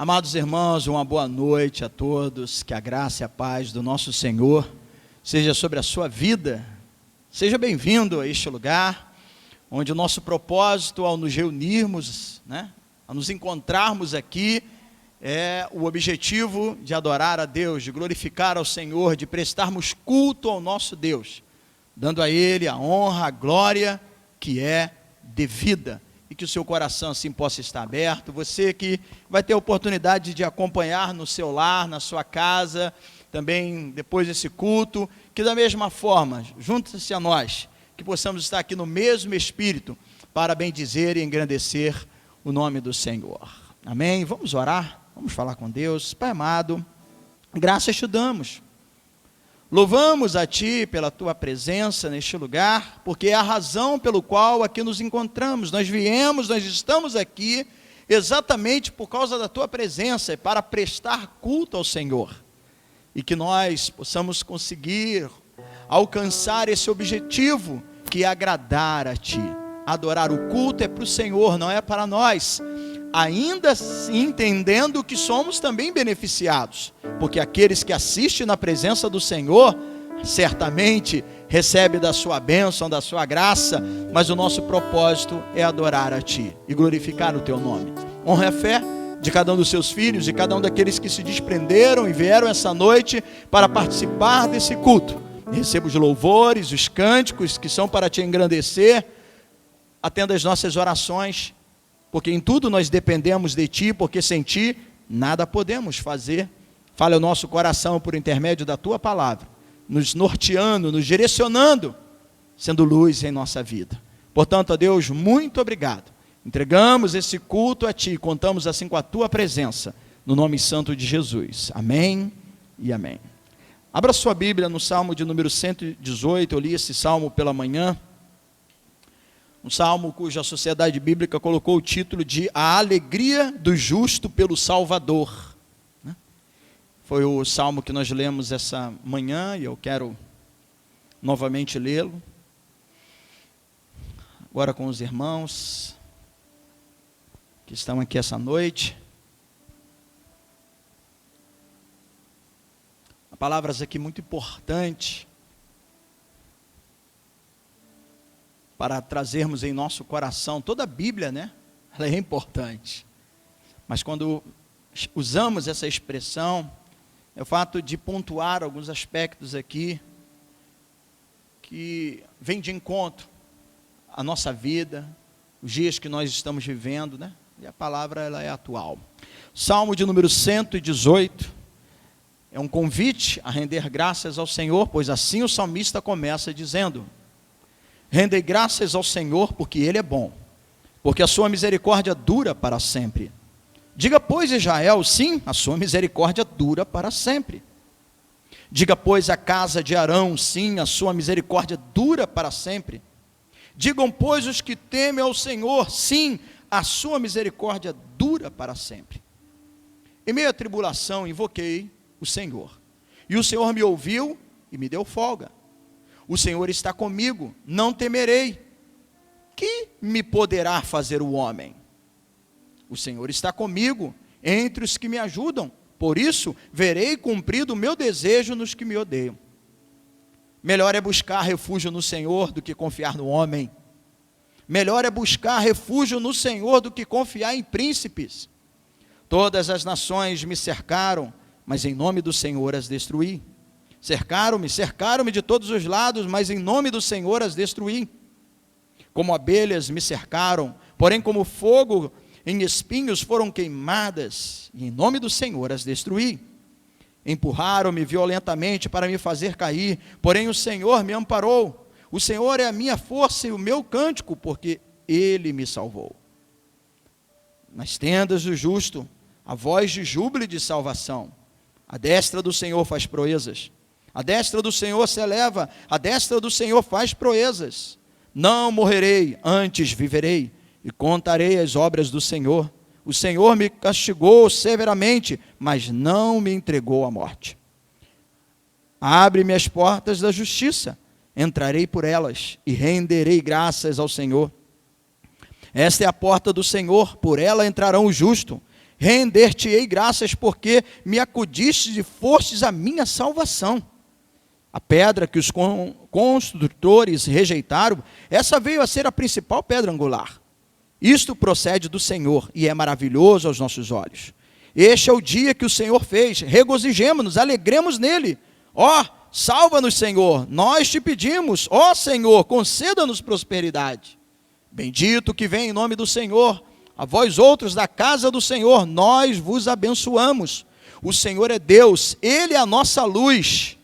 Amados irmãos, uma boa noite a todos, que a graça e a paz do nosso Senhor seja sobre a sua vida. Seja bem-vindo a este lugar, onde o nosso propósito ao nos reunirmos, ao nos encontrarmos aqui, é o objetivo de adorar a Deus, de glorificar ao Senhor, de prestarmos culto ao nosso Deus, dando a Ele a honra, a glória que é devida. E que o seu coração assim possa estar aberto. Você que vai ter a oportunidade de acompanhar no seu lar, na sua casa, também depois desse culto, que da mesma forma, junte-se a nós, que possamos estar aqui no mesmo espírito, para bendizer e engrandecer o nome do Senhor. Amém? Vamos orar, vamos falar com Deus. Pai amado, graças te damos. Louvamos a Ti pela Tua presença neste lugar, porque é a razão pelo qual aqui nos encontramos. Nós estamos aqui exatamente por causa da Tua presença, para prestar culto ao Senhor. E que nós possamos conseguir alcançar esse objetivo, que é agradar a Ti. Adorar o culto é para o Senhor, não é para nós. Ainda assim, entendendo que somos também beneficiados, porque aqueles que assistem na presença do Senhor, certamente recebem da sua bênção, da sua graça, mas o nosso propósito é adorar a Ti e glorificar o Teu nome. Honra a fé de cada um dos seus filhos e cada um daqueles que se desprenderam e vieram essa noite para participar desse culto. Receba os louvores, os cânticos que são para Te engrandecer. Atenda as nossas orações, porque em tudo nós dependemos de Ti, porque sem Ti nada podemos fazer. Fale ao nosso coração por intermédio da Tua palavra, nos norteando, nos direcionando, sendo luz em nossa vida. Portanto, a Deus, muito obrigado. Entregamos esse culto a Ti, contamos assim com a Tua presença, no nome santo de Jesus. Amém e amém. Abra sua Bíblia no Salmo de número 118, eu li esse Salmo pela manhã. Um salmo cuja sociedade bíblica colocou o título de A Alegria do Justo pelo Salvador. Foi o salmo que nós lemos essa manhã e eu quero novamente lê-lo. Agora com os irmãos que estão aqui essa noite. Palavras aqui muito importantes para trazermos em nosso coração. Toda a Bíblia, ela é importante. Mas quando usamos essa expressão, é o fato de pontuar alguns aspectos aqui, que vem de encontro à nossa vida, os dias que nós estamos vivendo, E a palavra, ela é atual. Salmo de número 118, é um convite a render graças ao Senhor, pois assim o salmista começa dizendo: rendei graças ao Senhor, porque Ele é bom, porque a sua misericórdia dura para sempre. Diga, pois, Israel, sim, a sua misericórdia dura para sempre. Diga, pois, a casa de Arão, sim, a sua misericórdia dura para sempre. Digam, pois, os que temem ao Senhor, sim, a sua misericórdia dura para sempre. Em meio à tribulação, invoquei o Senhor, e o Senhor me ouviu e me deu folga. O Senhor está comigo, não temerei. Que me poderá fazer o homem? O Senhor está comigo, entre os que me ajudam. Por isso, verei cumprido o meu desejo nos que me odeiam. Melhor é buscar refúgio no Senhor do que confiar no homem. Melhor é buscar refúgio no Senhor do que confiar em príncipes. Todas as nações me cercaram, mas em nome do Senhor as destruí. Cercaram-me de todos os lados, mas em nome do Senhor as destruí. Como abelhas me cercaram, porém como fogo em espinhos foram queimadas, e em nome do Senhor as destruí. Empurraram-me violentamente para me fazer cair, porém o Senhor me amparou. O Senhor é a minha força e o meu cântico, porque Ele me salvou. Nas tendas do justo, a voz de júbilo e de salvação. A destra do Senhor faz proezas. A destra do Senhor se eleva, a destra do Senhor faz proezas. Não morrerei, antes viverei, e contarei as obras do Senhor. O Senhor me castigou severamente, mas não me entregou à morte. Abre-me as portas da justiça, entrarei por elas, e renderei graças ao Senhor. Esta é a porta do Senhor, por ela entrarão o justo. Render-te-ei graças, porque me acudistes e fostes a minha salvação. A pedra que os construtores rejeitaram, essa veio a ser a principal pedra angular. Isto procede do Senhor e é maravilhoso aos nossos olhos. Este é o dia que o Senhor fez, regozijemo-nos, alegremos nele. Ó, salva-nos, Senhor, nós te pedimos. Ó Senhor, conceda-nos prosperidade. Bendito que vem em nome do Senhor. A vós outros da casa do Senhor, nós vos abençoamos. O Senhor é Deus, Ele é a nossa luz.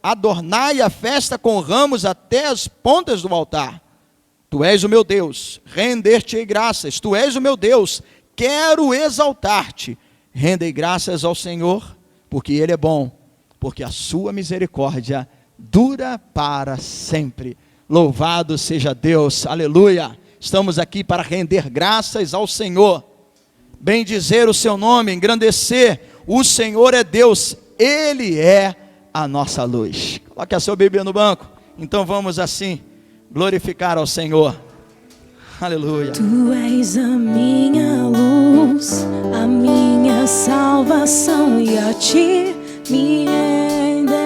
Adornai a festa com ramos até as pontas do altar. Tu és o meu Deus, render-te-ei graças. Tu és o meu Deus, quero exaltar-te. Rendei graças ao Senhor, porque Ele é bom, porque a sua misericórdia dura para sempre. Louvado seja Deus, aleluia. Estamos aqui para render graças ao Senhor, bendizer o seu nome, engrandecer. O Senhor é Deus, Ele é a nossa luz. Coloque a sua Bíblia no banco. Então vamos assim glorificar ao Senhor. Aleluia. Tu és a minha luz, a minha salvação, e a ti me renderei.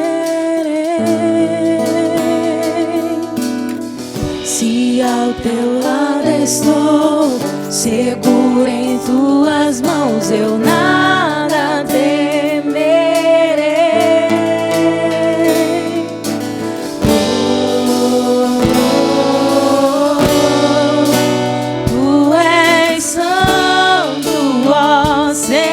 Se ao teu lado estou, seguro em tuas mãos, eu nada temerei. Tu és santo, ó Senhor.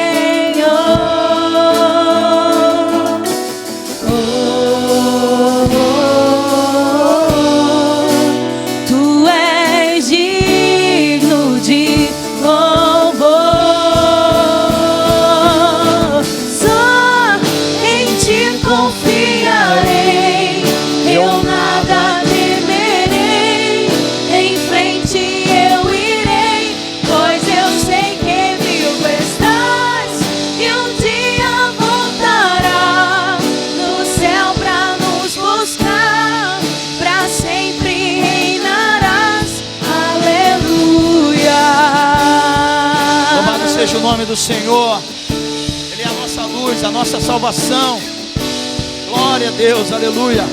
Tu és digno de louvor. Só em ti confiarei, eu nada temerei. Em frente eu irei, pois eu sei que vivo estás e um dia voltará no céu pra nos buscar. Pra sempre reinarás, aleluia. Louvado seja o nome do Senhor. Ele é a nossa luz, a nossa salvação. Glória a Deus, aleluia.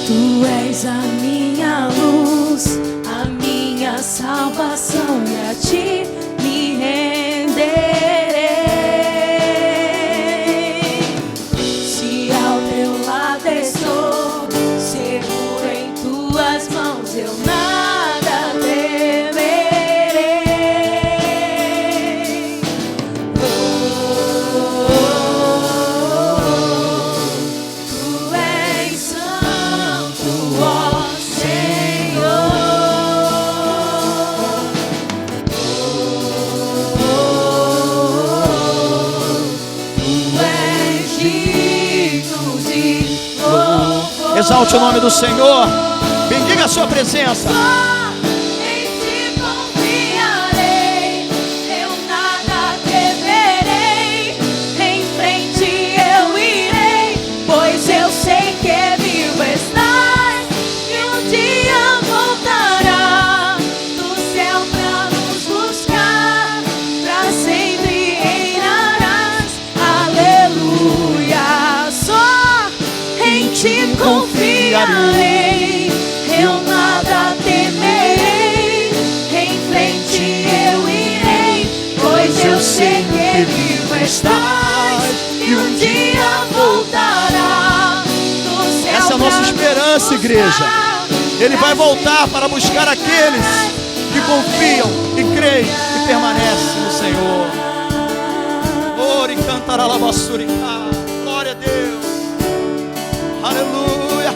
Tu és a minha luz, a minha salvação, e a ti me renderei. Se ao teu lado estou, seguro em tuas mãos, eu nada temerei. Tu és santo, ó Senhor. Tu és digno de louvor. Exalte o nome do Senhor. Bendiga a sua presença. Só em ti confiarei, eu nada temerei. Em frente eu irei, pois eu sei que vivo estás e um dia voltará do céu pra nos buscar. Pra sempre reinarás, aleluia. Só em ti confiarei, eu nada temerei. Em frente eu irei, pois eu sei que vivo estás e um dia voltará do céu. Essa é a nossa pra esperança, nos igreja. buscar. Ele vai voltar para buscar aqueles que confiam e creem e permanecem no Senhor. Ore cantará la bassuricá. Glória a Deus. Aleluia.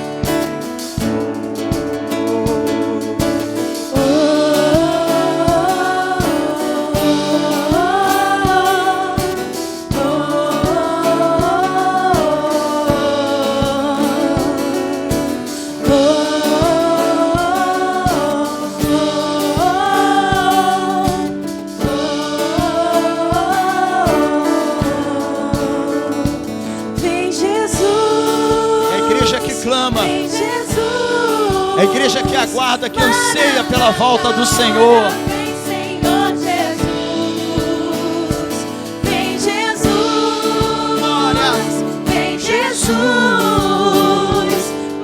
Vem Jesus, É a igreja que clama, vem Jesus, é a igreja que aguarda, que anseia pela volta do Senhor. Vem, Senhor Jesus. Vem, Jesus. Vem, Jesus.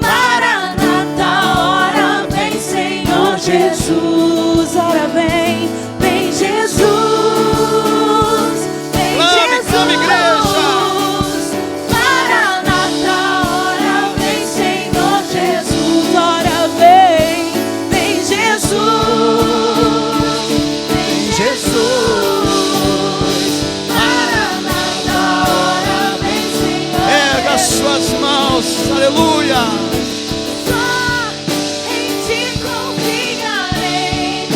Maranata, ora vem, Senhor Jesus. Ora vem, vem, Jesus. Vem, Clame, clame, igreja. Maranata, ora vem, Senhor Jesus. Ora vem, vem, Jesus. Vem, Jesus. Maranata, ora vem, Senhor. Erga suas mãos, aleluia. Só em ti confiarei,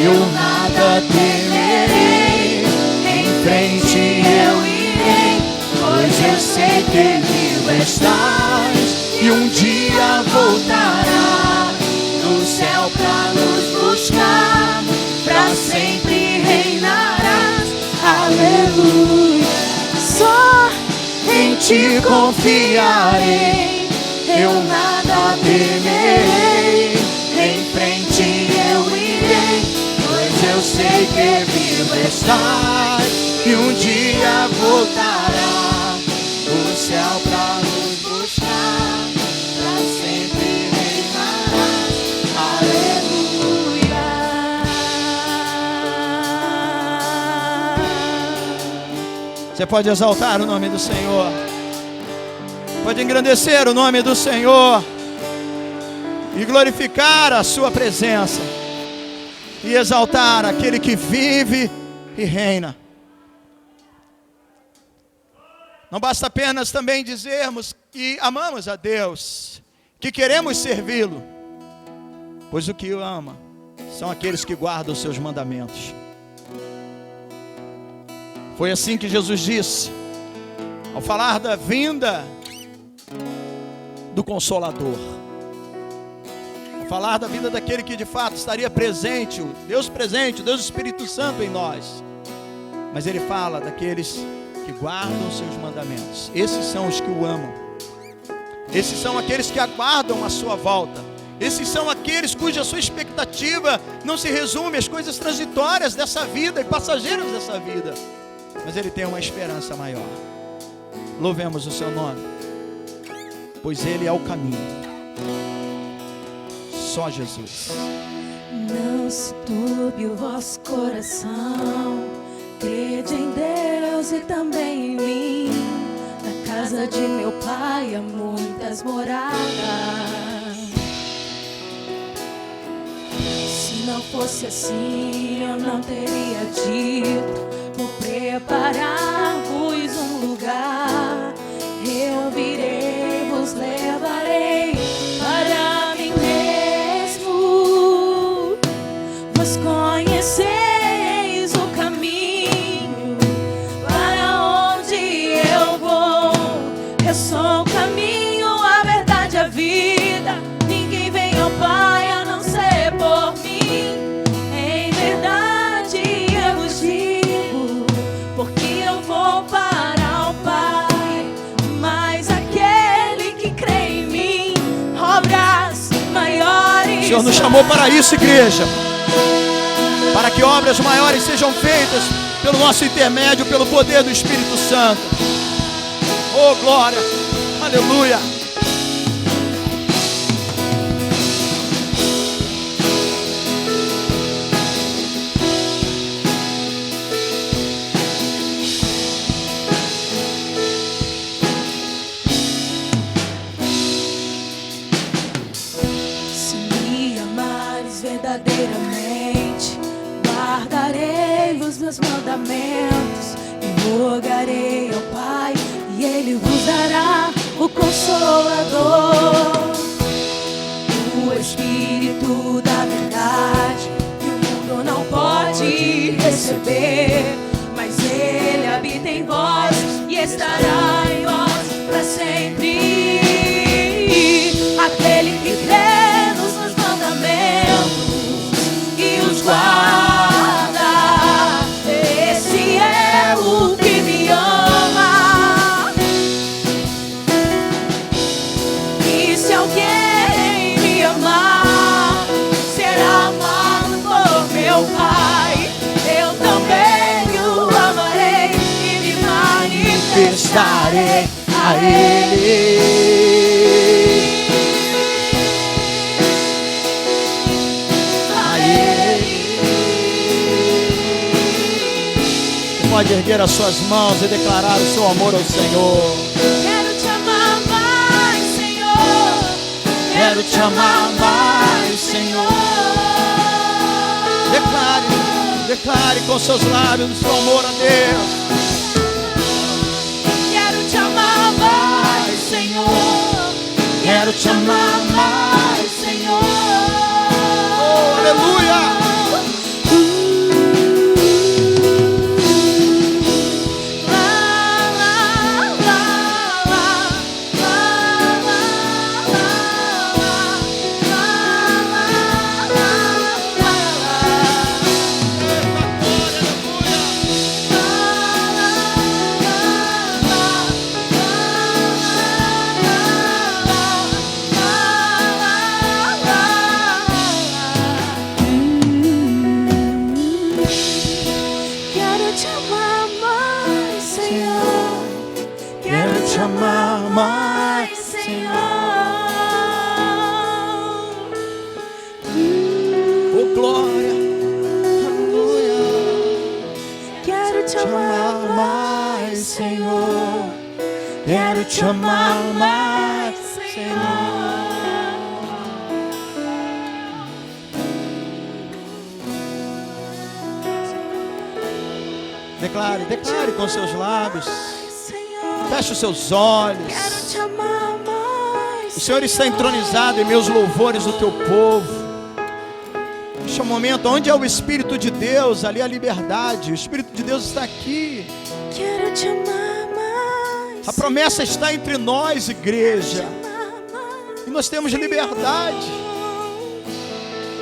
Eu nada temerei, em frente eu irei, pois eu sei que vivo estás e um dia voltará do céu pra nos buscar, pra sempre reinarás, aleluia. Só em ti confiarei, eu nada temerei, em frente eu irei, pois eu sei que vivo estás e um dia voltará o céu pra nos buscar, pra sempre reinarás, aleluia. Você pode exaltar o nome do Senhor, pode engrandecer o nome do Senhor e glorificar a sua presença e exaltar aquele que vive e reina. Não basta apenas também dizermos que amamos a Deus, que queremos servi-lo, pois o que o ama são aqueles que guardam os seus mandamentos. Foi assim que Jesus disse, ao falar da vinda do Consolador, ao falar da vida daquele que de fato estaria presente, o Deus Espírito Santo em nós. Mas ele fala daqueles que guardam os seus mandamentos. Esses são os que o amam. Esses são aqueles que aguardam a sua volta. Esses são aqueles cuja sua expectativa não se resume às coisas transitórias dessa vida e passageiras dessa vida, mas ele tem uma esperança maior. Louvemos o seu nome, pois ele é o caminho. Só Jesus. Não se turbe o vosso coração, crede em Deus e também em mim. Na casa de meu pai há muitas moradas. Se não fosse assim, eu não teria dito: vou preparar-vos um lugar. Eu virei, vos levarei para mim mesmo. Vos conheceis o caminho para onde eu vou. Eu sou o caminho, a verdade, a vida. Ninguém vem ao Pai a não ser por mim. Em verdade eu vos digo, porque eu vou para o Pai. Mas aquele que crê em mim, obras maiores. O Senhor nos chamou para isso, igreja, para que obras maiores sejam feitas pelo nosso intermédio, pelo poder do Espírito Santo. Oh, glória, aleluia. Se me amares verdadeiramente, guardarei os meus mandamentos e rogarei ao Pai, e Ele vos dará o Consolador, o Espírito da verdade, que o mundo não pode receber, mas Ele habita em vós e estará em vós para sempre. Aquele que crê nos meus mandamentos e os guarda, esse é o que me ama. E se alguém me amar, darei a Ele. Pode erguer as suas mãos e declarar o seu amor ao Senhor. Quero te amar mais, Senhor. Quero te amar mais, Senhor. Declare com seus lábios o seu amor a Deus. Quero te amar mais, Senhor. Quero te amar mais, Senhor. Oh, aleluia! Quero te amar mais, Senhor. Declare com seus lábios. Feche os seus olhos. O Senhor está entronizado em meus louvores do teu povo. Este é o momento onde é o Espírito de Deus, ali é a liberdade. O Espírito de Deus está aqui. Quero te amar mais. A promessa está entre nós, igreja. E nós temos liberdade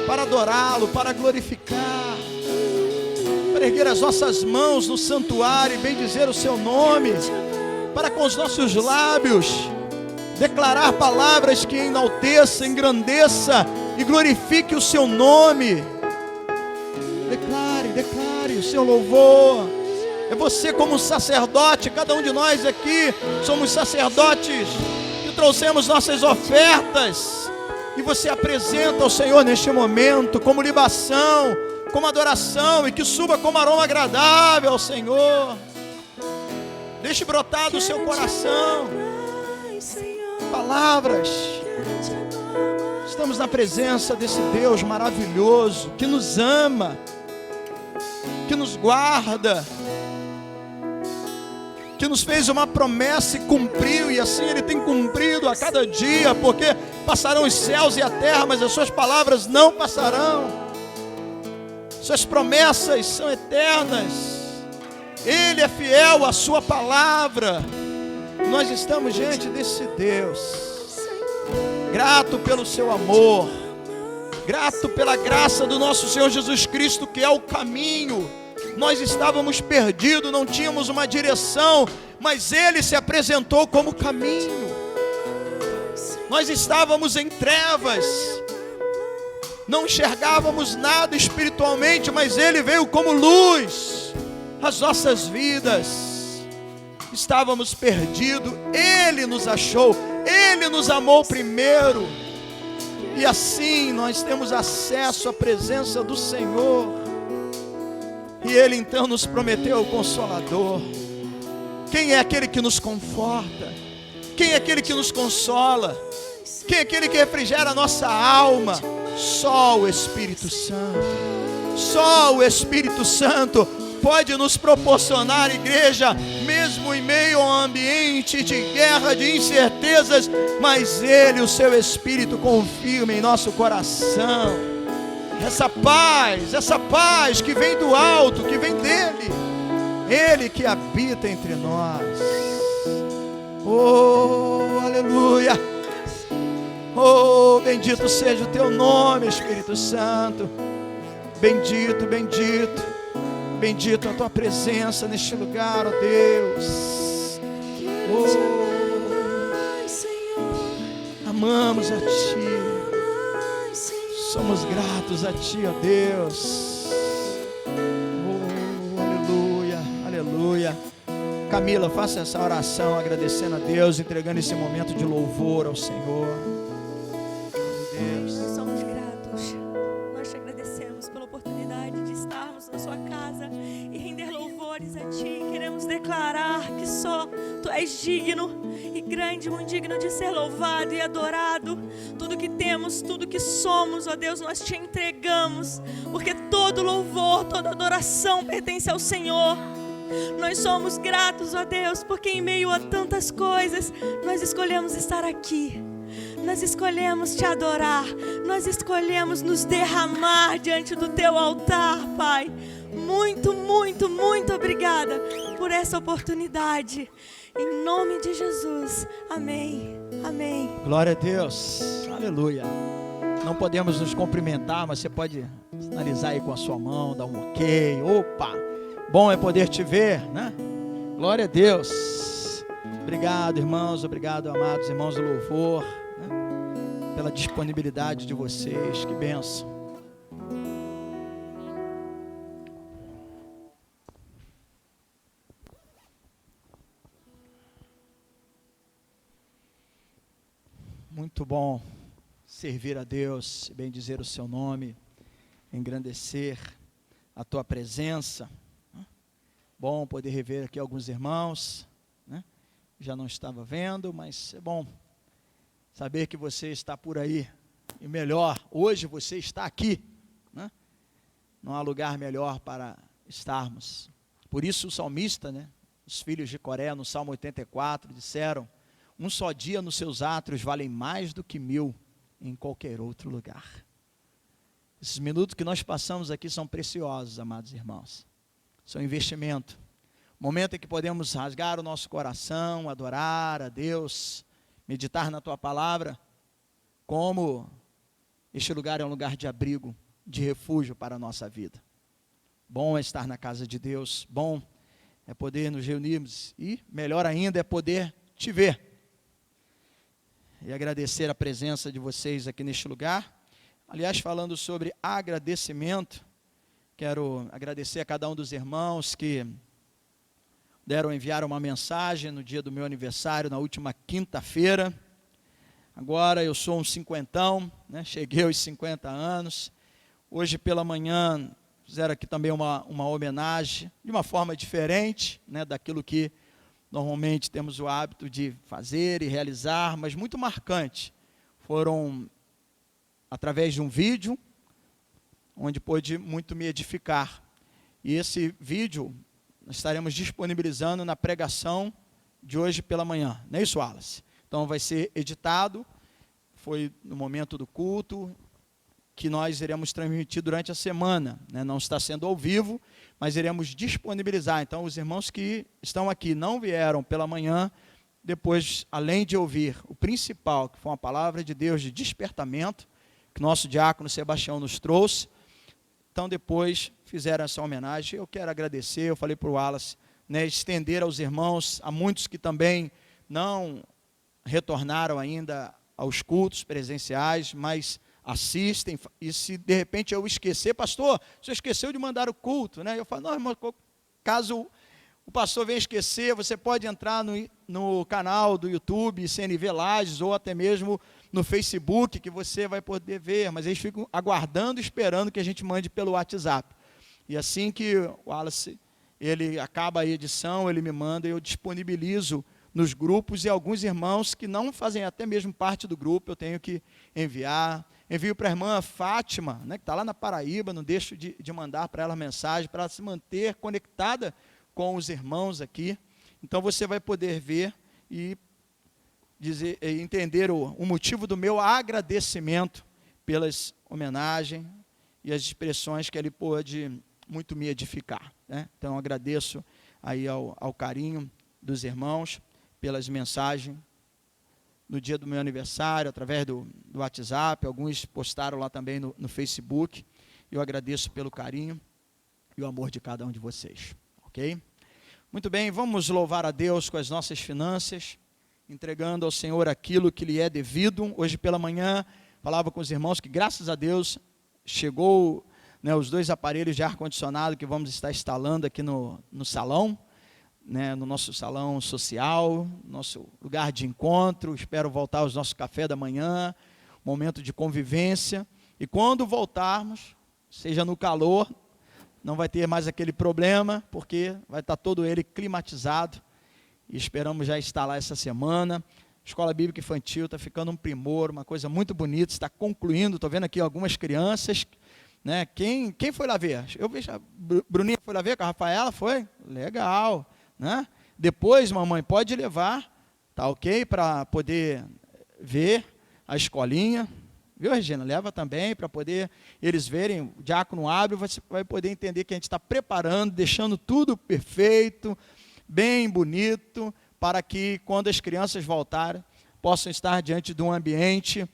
para adorá-lo, para glorificar, para erguer as nossas mãos no santuário e bendizer o seu nome, para com os nossos lábios declarar palavras que enalteça, engrandeça e glorifique o seu nome. Declare o seu louvor. É você como sacerdote, cada um de nós aqui somos sacerdotes que trouxemos nossas ofertas e você apresenta ao Senhor neste momento como libação, como adoração, e que suba como aroma agradável ao Senhor. Deixe brotar do seu coração palavras. Estamos na presença desse Deus maravilhoso que nos ama, que nos guarda, que nos fez uma promessa e cumpriu, e assim Ele tem cumprido a cada dia, porque passarão os céus e a terra, mas as suas palavras não passarão. Suas promessas são eternas. Ele é fiel à sua palavra. Nós estamos diante desse Deus, grato pelo seu amor, grato pela graça do nosso Senhor Jesus Cristo, que é o caminho. Nós estávamos perdidos, não tínhamos uma direção, mas Ele se apresentou como caminho. Nós estávamos em trevas, não enxergávamos nada espiritualmente, mas Ele veio como luz às nossas vidas. Estávamos perdidos, Ele nos achou, Ele nos amou primeiro, e assim nós temos acesso à presença do Senhor. E Ele então nos prometeu o Consolador. Quem é aquele que nos conforta? Quem é aquele que nos consola? Quem é aquele que refrigera a nossa alma? Só o Espírito Santo. Só o Espírito Santo pode nos proporcionar, igreja, mesmo em meio a um ambiente de guerra, de incertezas, mas Ele, o seu Espírito, confirma em nosso coração essa paz que vem do alto, que vem dEle, Ele que habita entre nós. Oh, aleluia! Oh, bendito seja o teu nome, Espírito Santo. Bendito, bendito. Bendito a tua presença neste lugar, ó Deus. Oh, amamos a Ti. Somos gratos a Ti, ó Deus. Oh, aleluia, aleluia. Camila, faça essa oração agradecendo a Deus, entregando esse momento de louvor ao Senhor. Deus. Nós somos gratos. Nós te agradecemos pela oportunidade de estarmos na sua casa e render louvores a Ti. Queremos declarar que só Tu és digno e grande, muito digno de ser louvado e adorado. Tudo que temos, tudo que somos, ó Deus, nós Te entregamos, porque todo louvor, toda adoração pertence ao Senhor. Nós somos gratos, ó Deus, porque em meio a tantas coisas, nós escolhemos estar aqui. Nós escolhemos Te adorar. Nós escolhemos nos derramar diante do Teu altar, Pai. Muito, muito, muito obrigada por essa oportunidade. Em nome de Jesus. Amém. Amém. Glória a Deus. Aleluia. Não podemos nos cumprimentar, mas você pode sinalizar aí com a sua mão, dar um ok. Opa! Bom é poder te ver, né? Glória a Deus. Obrigado, irmãos. Obrigado, amados irmãos do louvor, né? Pela disponibilidade de vocês. Que bênção. Muito bom servir a Deus, bendizer o seu nome, engrandecer a tua presença. Bom poder rever aqui alguns irmãos, né? Já não estava vendo, mas é bom saber que você está por aí. E melhor, hoje você está aqui, né? Não há lugar melhor para estarmos. Por isso o salmista, né? Os filhos de Coré, no Salmo 84, disseram: um só dia nos seus átrios valem mais do que 1000 em qualquer outro lugar. Esses minutos que nós passamos aqui são preciosos, amados irmãos. São investimento. Momento em que podemos rasgar o nosso coração, adorar a Deus, meditar na Tua palavra, como este lugar é um lugar de abrigo, de refúgio para a nossa vida. Bom é estar na casa de Deus, bom é poder nos reunirmos e, melhor ainda, é poder Te ver. E agradecer a presença de vocês aqui neste lugar. Aliás, falando sobre agradecimento, quero agradecer a cada um dos irmãos que enviaram uma mensagem no dia do meu aniversário, na última quinta-feira. Agora eu sou um cinquentão, né? Cheguei aos 50 anos. Hoje pela manhã fizeram aqui também uma homenagem, de uma forma diferente, né, daquilo que normalmente temos o hábito de fazer e realizar, mas muito marcante. Foram através de um vídeo, onde pôde muito me edificar. E esse vídeo nós estaremos disponibilizando na pregação de hoje pela manhã. Não é isso, Wallace? Então vai ser editado, foi no momento do culto, que nós iremos transmitir durante a semana, né? Não está sendo ao vivo, mas iremos disponibilizar. Então os irmãos que estão aqui não vieram pela manhã, depois, além de ouvir o principal, que foi uma palavra de Deus de despertamento, que nosso diácono Sebastião nos trouxe, então depois fizeram essa homenagem. Eu quero agradecer, eu falei para o Wallace, né, estender aos irmãos, a muitos que também não retornaram ainda aos cultos presenciais, mas assistem, e se de repente eu esquecer, pastor, você esqueceu de mandar o culto, né? Eu falo, não, irmão, caso o pastor venha esquecer, você pode entrar no canal do YouTube, CNV Lages, ou até mesmo no Facebook, que você vai poder ver, mas eles ficam aguardando, esperando que a gente mande pelo WhatsApp. E assim que o Wallace, ele acaba a edição, ele me manda e eu disponibilizo nos grupos, e alguns irmãos que não fazem até mesmo parte do grupo, eu tenho que enviar. Envio para a irmã Fátima, né, que está lá na Paraíba, não deixo de mandar para ela mensagem, para ela se manter conectada com os irmãos aqui. Então você vai poder ver e entender o motivo do meu agradecimento pelas homenagens e as expressões que ele pôde muito me edificar, né? Então agradeço aí ao carinho dos irmãos pelas mensagens no dia do meu aniversário, através do WhatsApp, alguns postaram lá também no Facebook. Eu agradeço pelo carinho e o amor de cada um de vocês, ok? Muito bem, vamos louvar a Deus com as nossas finanças, entregando ao Senhor aquilo que lhe é devido. Hoje pela manhã, falava com os irmãos que graças a Deus chegou, né, os 2 aparelhos de ar-condicionado que vamos estar instalando aqui no salão. né, no nosso salão social, nosso lugar de encontro. Espero voltar aos nossos café da manhã, momento de convivência. E quando voltarmos, seja no calor, não vai ter mais aquele problema, porque vai estar todo ele climatizado. E esperamos já estar lá essa semana. Escola Bíblica Infantil está ficando um primor, uma coisa muito bonita, está concluindo. Estou vendo aqui algumas crianças, né? Quem foi lá ver? Eu vejo, a Bruninha foi lá ver com a Rafaela, foi? Legal, né? Depois, mamãe, pode levar, tá ok? Para poder ver a escolinha. Viu, Regina? Leva também para poder eles verem. O diácono abre, você vai poder entender que a gente está preparando, deixando tudo perfeito, bem bonito, para que quando as crianças voltarem, possam estar diante de um ambiente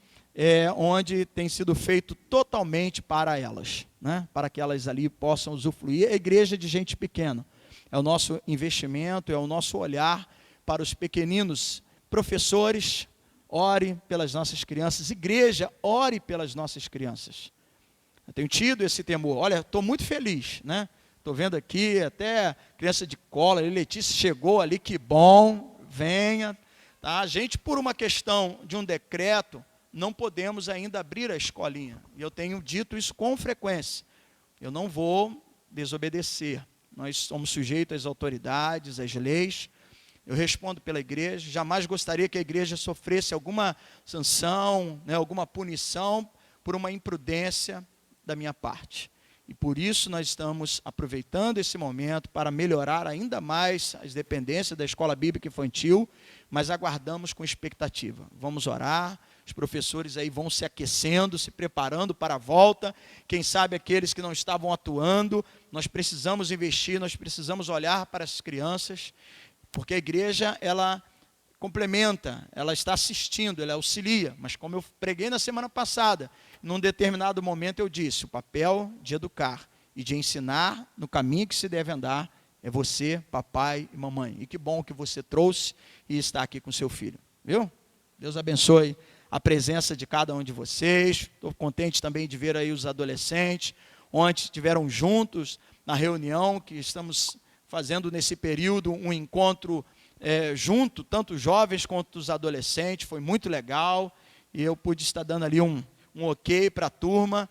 onde tem sido feito totalmente para elas, né? Para que elas ali possam usufruir. A igreja de gente pequena é o nosso investimento, é o nosso olhar para os pequeninos. Professores, ore pelas nossas crianças. Igreja, ore pelas nossas crianças. Eu tenho tido esse temor. Olha, estou muito feliz, né? Estou vendo aqui, até criança de cola, Letícia chegou ali, que bom, venha. Tá? A gente, por uma questão de um decreto, não podemos ainda abrir a escolinha. E eu tenho dito isso com frequência. Eu não vou desobedecer. Nós somos sujeitos às autoridades, às leis. Eu respondo pela igreja. Jamais gostaria que a igreja sofresse alguma sanção, né, alguma punição por uma imprudência da minha parte. E por isso nós estamos aproveitando esse momento para melhorar ainda mais as dependências da Escola Bíblica Infantil, mas aguardamos com expectativa. Vamos orar, os professores aí vão se aquecendo, se preparando para a volta. Quem sabe aqueles que não estavam atuando, nós precisamos investir, nós precisamos olhar para as crianças, porque a igreja, ela complementa, ela está assistindo, ela auxilia, mas como eu preguei na semana passada, num determinado momento eu disse, o papel de educar e de ensinar no caminho que se deve andar é você, papai e mamãe. E que bom que você trouxe e está aqui com seu filho, viu? Deus abençoe a presença de cada um de vocês. Estou contente também de ver aí os adolescentes, ontem estiveram juntos na reunião que estamos fazendo nesse período, um encontro junto, tanto os jovens quanto os adolescentes, foi muito legal, e eu pude estar dando ali um ok para a turma,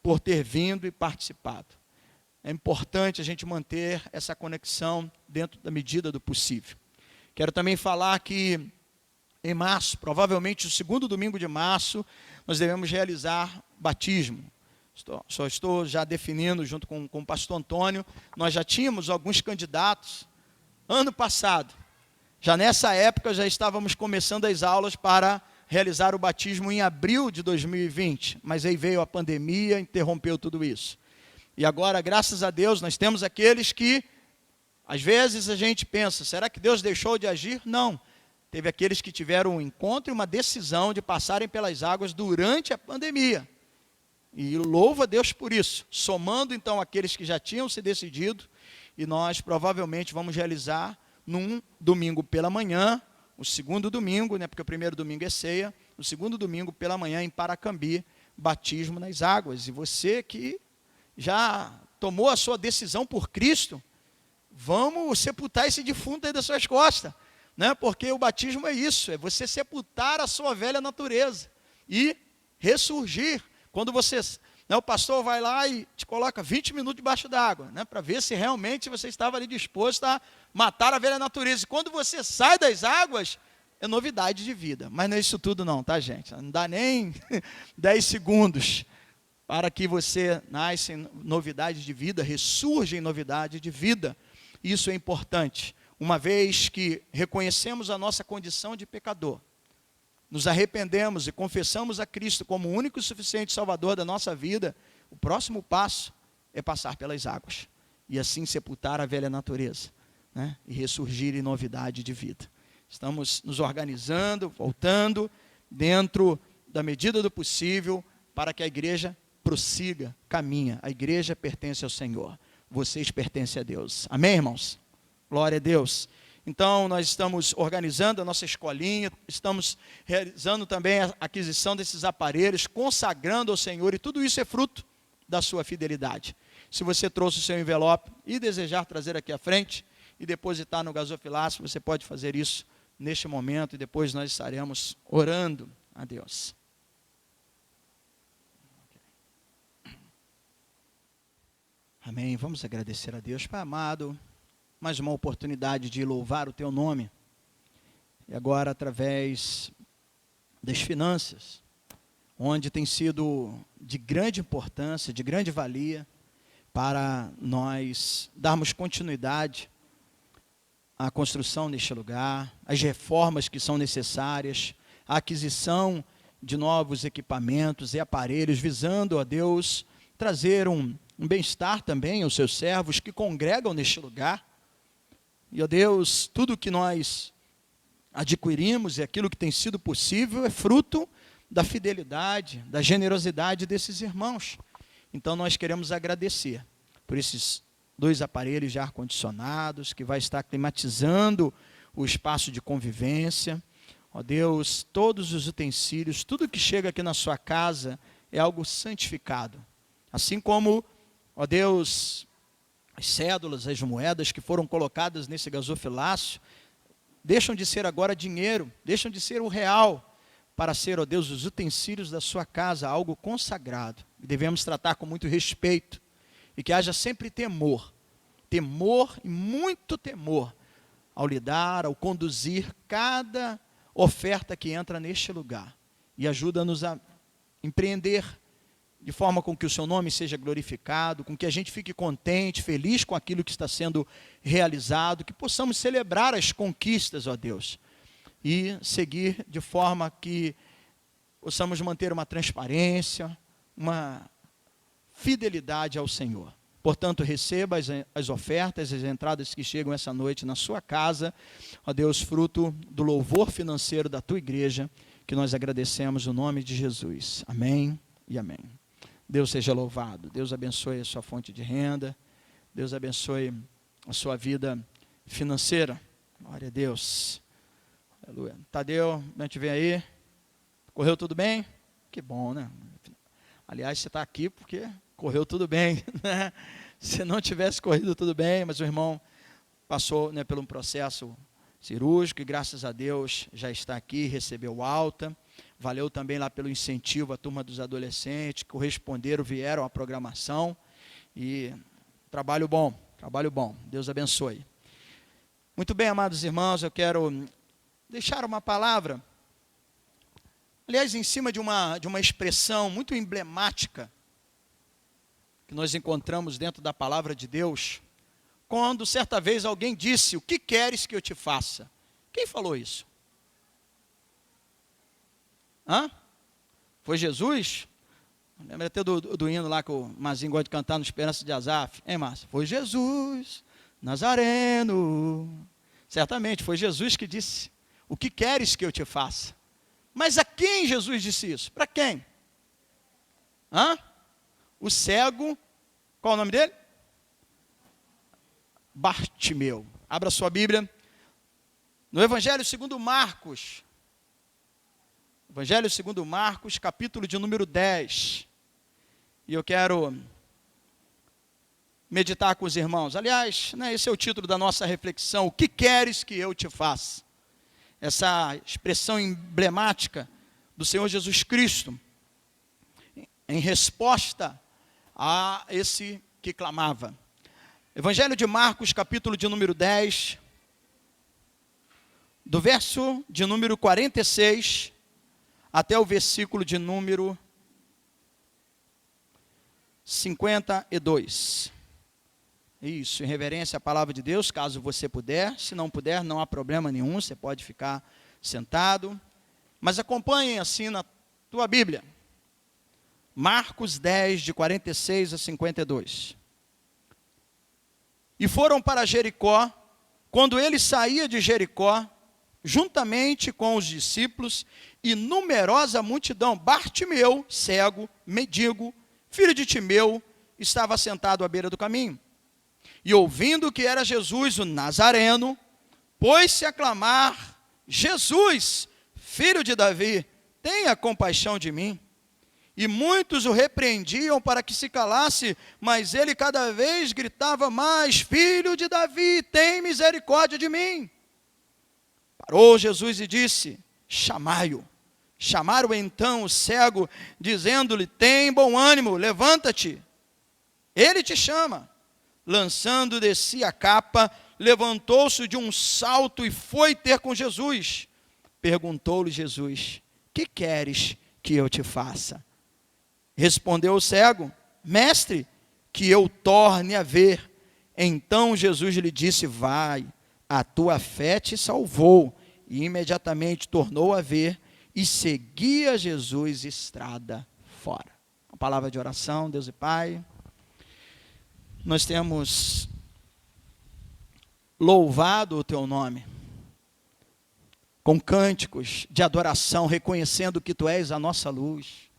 por ter vindo e participado. É importante a gente manter essa conexão dentro da medida do possível. Quero também falar que em março, provavelmente o segundo domingo de março, nós devemos realizar batismo. Estou já definindo junto com o pastor Antônio, nós já tínhamos alguns candidatos, ano passado, já nessa época já estávamos começando as aulas para realizar o batismo em abril de 2020, mas aí veio a pandemia, interrompeu tudo isso. E agora, graças a Deus, nós temos aqueles que, às vezes a gente pensa, será que Deus deixou de agir? Não. Teve aqueles que tiveram um encontro e uma decisão de passarem pelas águas durante a pandemia. E louvo a Deus por isso. Somando então aqueles que já tinham se decidido, e nós provavelmente vamos realizar num domingo pela manhã, o segundo domingo, né, porque o primeiro domingo é ceia, o segundo domingo pela manhã em Paracambi, batismo nas águas. E você que já tomou a sua decisão por Cristo, vamos sepultar esse defunto aí das suas costas, né? Porque o batismo é isso, é você sepultar a sua velha natureza e ressurgir. Quando você, né, o pastor vai lá e te coloca 20 minutos debaixo d'água, né, para ver se realmente você estava ali disposto a matar a velha natureza. E quando você sai das águas, é novidade de vida. Mas não é isso tudo não, tá, gente? Não dá nem 10 segundos para que você nasça em novidade de vida, ressurja em novidade de vida. Isso é importante. Uma vez que reconhecemos a nossa condição de pecador, nos arrependemos e confessamos a Cristo como o único e suficiente Salvador da nossa vida, o próximo passo é passar pelas águas e assim sepultar a velha natureza, né? E ressurgir em novidade de vida. Estamos nos organizando, voltando, dentro da medida do possível, para que a igreja prossiga, caminha. A igreja pertence ao Senhor, vocês pertencem a Deus. Amém, irmãos? Glória a Deus. Então, nós estamos organizando a nossa escolinha, estamos realizando também a aquisição desses aparelhos, consagrando ao Senhor, e tudo isso é fruto da sua fidelidade. Se você trouxe o seu envelope e desejar trazer aqui à frente, e depositar no gasofilácio, você pode fazer isso neste momento, e depois nós estaremos orando a Deus. Amém. Vamos agradecer a Deus. Pai amado, mais uma oportunidade de louvar o teu nome. E agora através das finanças, onde tem sido de grande importância, de grande valia, para nós darmos continuidade à construção deste lugar, as reformas que são necessárias, a aquisição de novos equipamentos e aparelhos, visando a Deus trazer um bem-estar também aos seus servos que congregam neste lugar. E, ó Deus, tudo que nós adquirimos e aquilo que tem sido possível é fruto da fidelidade, da generosidade desses irmãos. Então nós queremos agradecer por esses 2 aparelhos de ar-condicionados, que vai estar climatizando o espaço de convivência. Ó Deus, todos os utensílios, tudo que chega aqui na sua casa é algo santificado. Assim como, ó Deus, as cédulas, as moedas que foram colocadas nesse gasofilácio, deixam de ser agora dinheiro, deixam de ser o real, para ser, ó Deus, os utensílios da sua casa, algo consagrado. E devemos tratar com muito respeito, e que haja sempre temor e muito temor, ao lidar, ao conduzir cada oferta que entra neste lugar. E ajuda-nos a empreender de forma com que o seu nome seja glorificado, com que a gente fique contente, feliz com aquilo que está sendo realizado, que possamos celebrar as conquistas, ó Deus, e seguir de forma que possamos manter uma transparência, uma fidelidade ao Senhor. Portanto, receba as ofertas, as entradas que chegam essa noite na sua casa, ó Deus, fruto do louvor financeiro da tua igreja, que nós agradecemos no nome de Jesus. Amém e amém. Deus seja louvado. Deus abençoe a sua fonte de renda. Deus abençoe a sua vida financeira. Glória a Deus. Aleluia. Tadeu, a gente vem aí. Correu tudo bem? Que bom, né? Aliás, você está aqui porque correu tudo bem, né? Se não tivesse corrido tudo bem, mas o irmão passou, né, por um processo cirúrgico e graças a Deus já está aqui, recebeu alta. Valeu também lá pelo incentivo à turma dos adolescentes, que corresponderam, vieram à programação. E trabalho bom. Deus abençoe. Muito bem, amados irmãos, eu quero deixar uma palavra, aliás, em cima de uma expressão muito emblemática, que nós encontramos dentro da palavra de Deus, quando certa vez alguém disse: o que queres que eu te faça? Quem falou isso? Foi Jesus? Lembra até do hino lá que o Mazinho gosta de cantar no Esperança de Asaf? Hein, Márcio? Foi Jesus, Nazareno. Certamente foi Jesus que disse: o que queres que eu te faça? Mas a quem Jesus disse isso? Para quem? O cego, qual o nome dele? Bartimeu. Abra sua Bíblia. No Evangelho segundo Marcos. Evangelho segundo Marcos, capítulo de número 10. E eu quero meditar com os irmãos. Aliás, né, esse é o título da nossa reflexão. O que queres que eu te faça? Essa expressão emblemática do Senhor Jesus Cristo, em resposta a esse que clamava. Evangelho de Marcos, capítulo de número 10, do verso de número 46 até o versículo de número 52. Isso, em reverência à palavra de Deus, caso você puder. Se não puder, não há problema nenhum, você pode ficar sentado. Mas acompanhem assim na tua Bíblia. Marcos 10, de 46 a 52. E foram para Jericó. Quando ele saía de Jericó, juntamente com os discípulos e numerosa multidão, Bartimeu, cego, mendigo, filho de Timeu, estava sentado à beira do caminho. E ouvindo que era Jesus o Nazareno, pôs-se a clamar: Jesus, filho de Davi, tenha compaixão de mim. e muitos o repreendiam para que se calasse, mas ele cada vez gritava mais: Filho de Davi, tem misericórdia de mim. Parou Jesus e disse: chamai-o. Chamaram então o cego, dizendo-lhe: tem bom ânimo, levanta-te, ele te chama. Lançando de si a capa, levantou-se de um salto e foi ter com Jesus. Perguntou-lhe Jesus: que queres que eu te faça? Respondeu o cego: mestre, que eu torne a ver. Então Jesus lhe disse: vai, a tua fé te salvou. E imediatamente tornou a ver e seguia Jesus estrada fora. Uma palavra de oração. Deus e Pai, nós temos louvado o teu nome com cânticos de adoração, reconhecendo que tu és a nossa luz,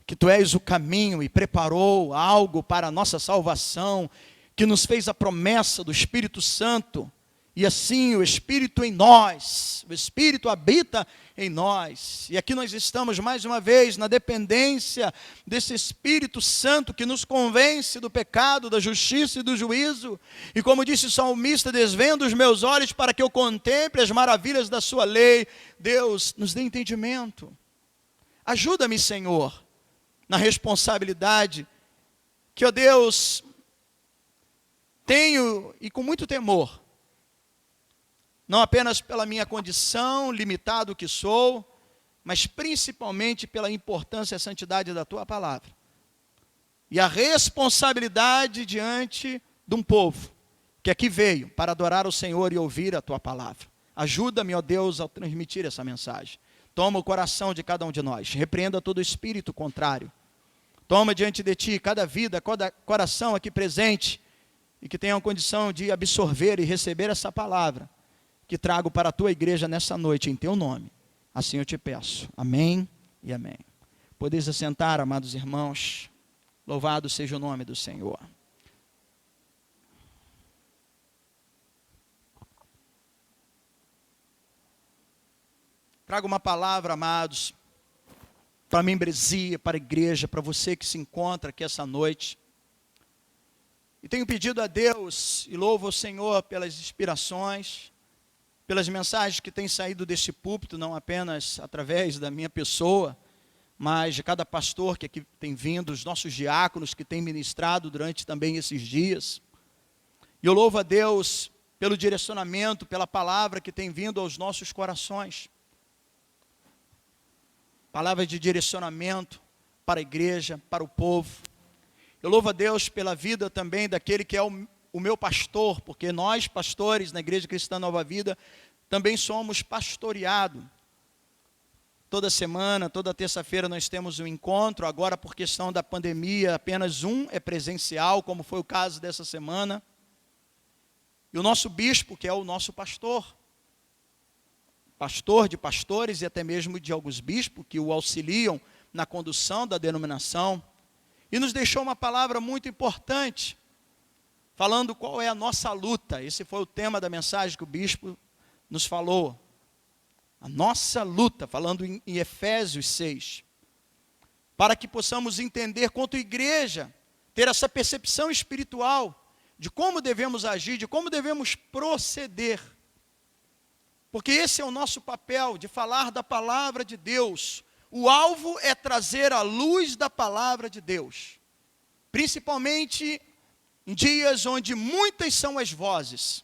que tu és o caminho e preparou algo para a nossa salvação, que nos fez a promessa do Espírito Santo. E assim o Espírito em nós, o Espírito habita em nós. E aqui nós estamos mais uma vez na dependência desse Espírito Santo que nos convence do pecado, da justiça e do juízo. E como disse o salmista: desvendo os meus olhos para que eu contemple as maravilhas da sua lei. Deus, nos dê entendimento. Ajuda-me, Senhor, na responsabilidade que, ó Deus, tenho e com muito temor, não apenas pela minha condição, limitado que sou, mas principalmente pela importância e santidade da tua palavra. E a responsabilidade diante de um povo que aqui veio para adorar o Senhor e ouvir a tua palavra. Ajuda-me, ó Deus, ao transmitir essa mensagem. Toma o coração de cada um de nós, repreenda todo espírito contrário. Toma diante de ti cada vida, cada coração aqui presente, e que tenha a condição de absorver e receber essa palavra que trago para a tua igreja nessa noite, em teu nome. Assim eu te peço. Amém e amém. Podeis assentar, amados irmãos. Louvado seja o nome do Senhor. Trago uma palavra, amados, para a membresia, para a igreja, para você que se encontra aqui essa noite. E tenho pedido a Deus, e louvo o Senhor pelas inspirações, pelas mensagens que têm saído deste púlpito, não apenas através da minha pessoa, mas de cada pastor que aqui tem vindo, os nossos diáconos que têm ministrado durante também esses dias. E eu louvo a Deus pelo direcionamento, pela palavra que tem vindo aos nossos corações. Palavra de direcionamento para a igreja, para o povo. Eu louvo a Deus pela vida também daquele que é o meu pastor, porque nós, pastores na Igreja Cristã Nova Vida, também somos pastoreados. Toda semana, toda terça-feira nós temos um encontro, agora por questão da pandemia, apenas um é presencial, como foi o caso dessa semana. E o nosso bispo, que é o nosso pastor de pastores e até mesmo de alguns bispos que o auxiliam na condução da denominação, e nos deixou uma palavra muito importante, falando qual é a nossa luta. Esse foi o tema da mensagem que o bispo nos falou. A nossa luta, falando em Efésios 6. Para que possamos entender quanto igreja, ter essa percepção espiritual de como devemos agir, de como devemos proceder. Porque esse é o nosso papel, de falar da palavra de Deus. O alvo é trazer a luz da palavra de Deus. Principalmente em dias onde muitas são as vozes,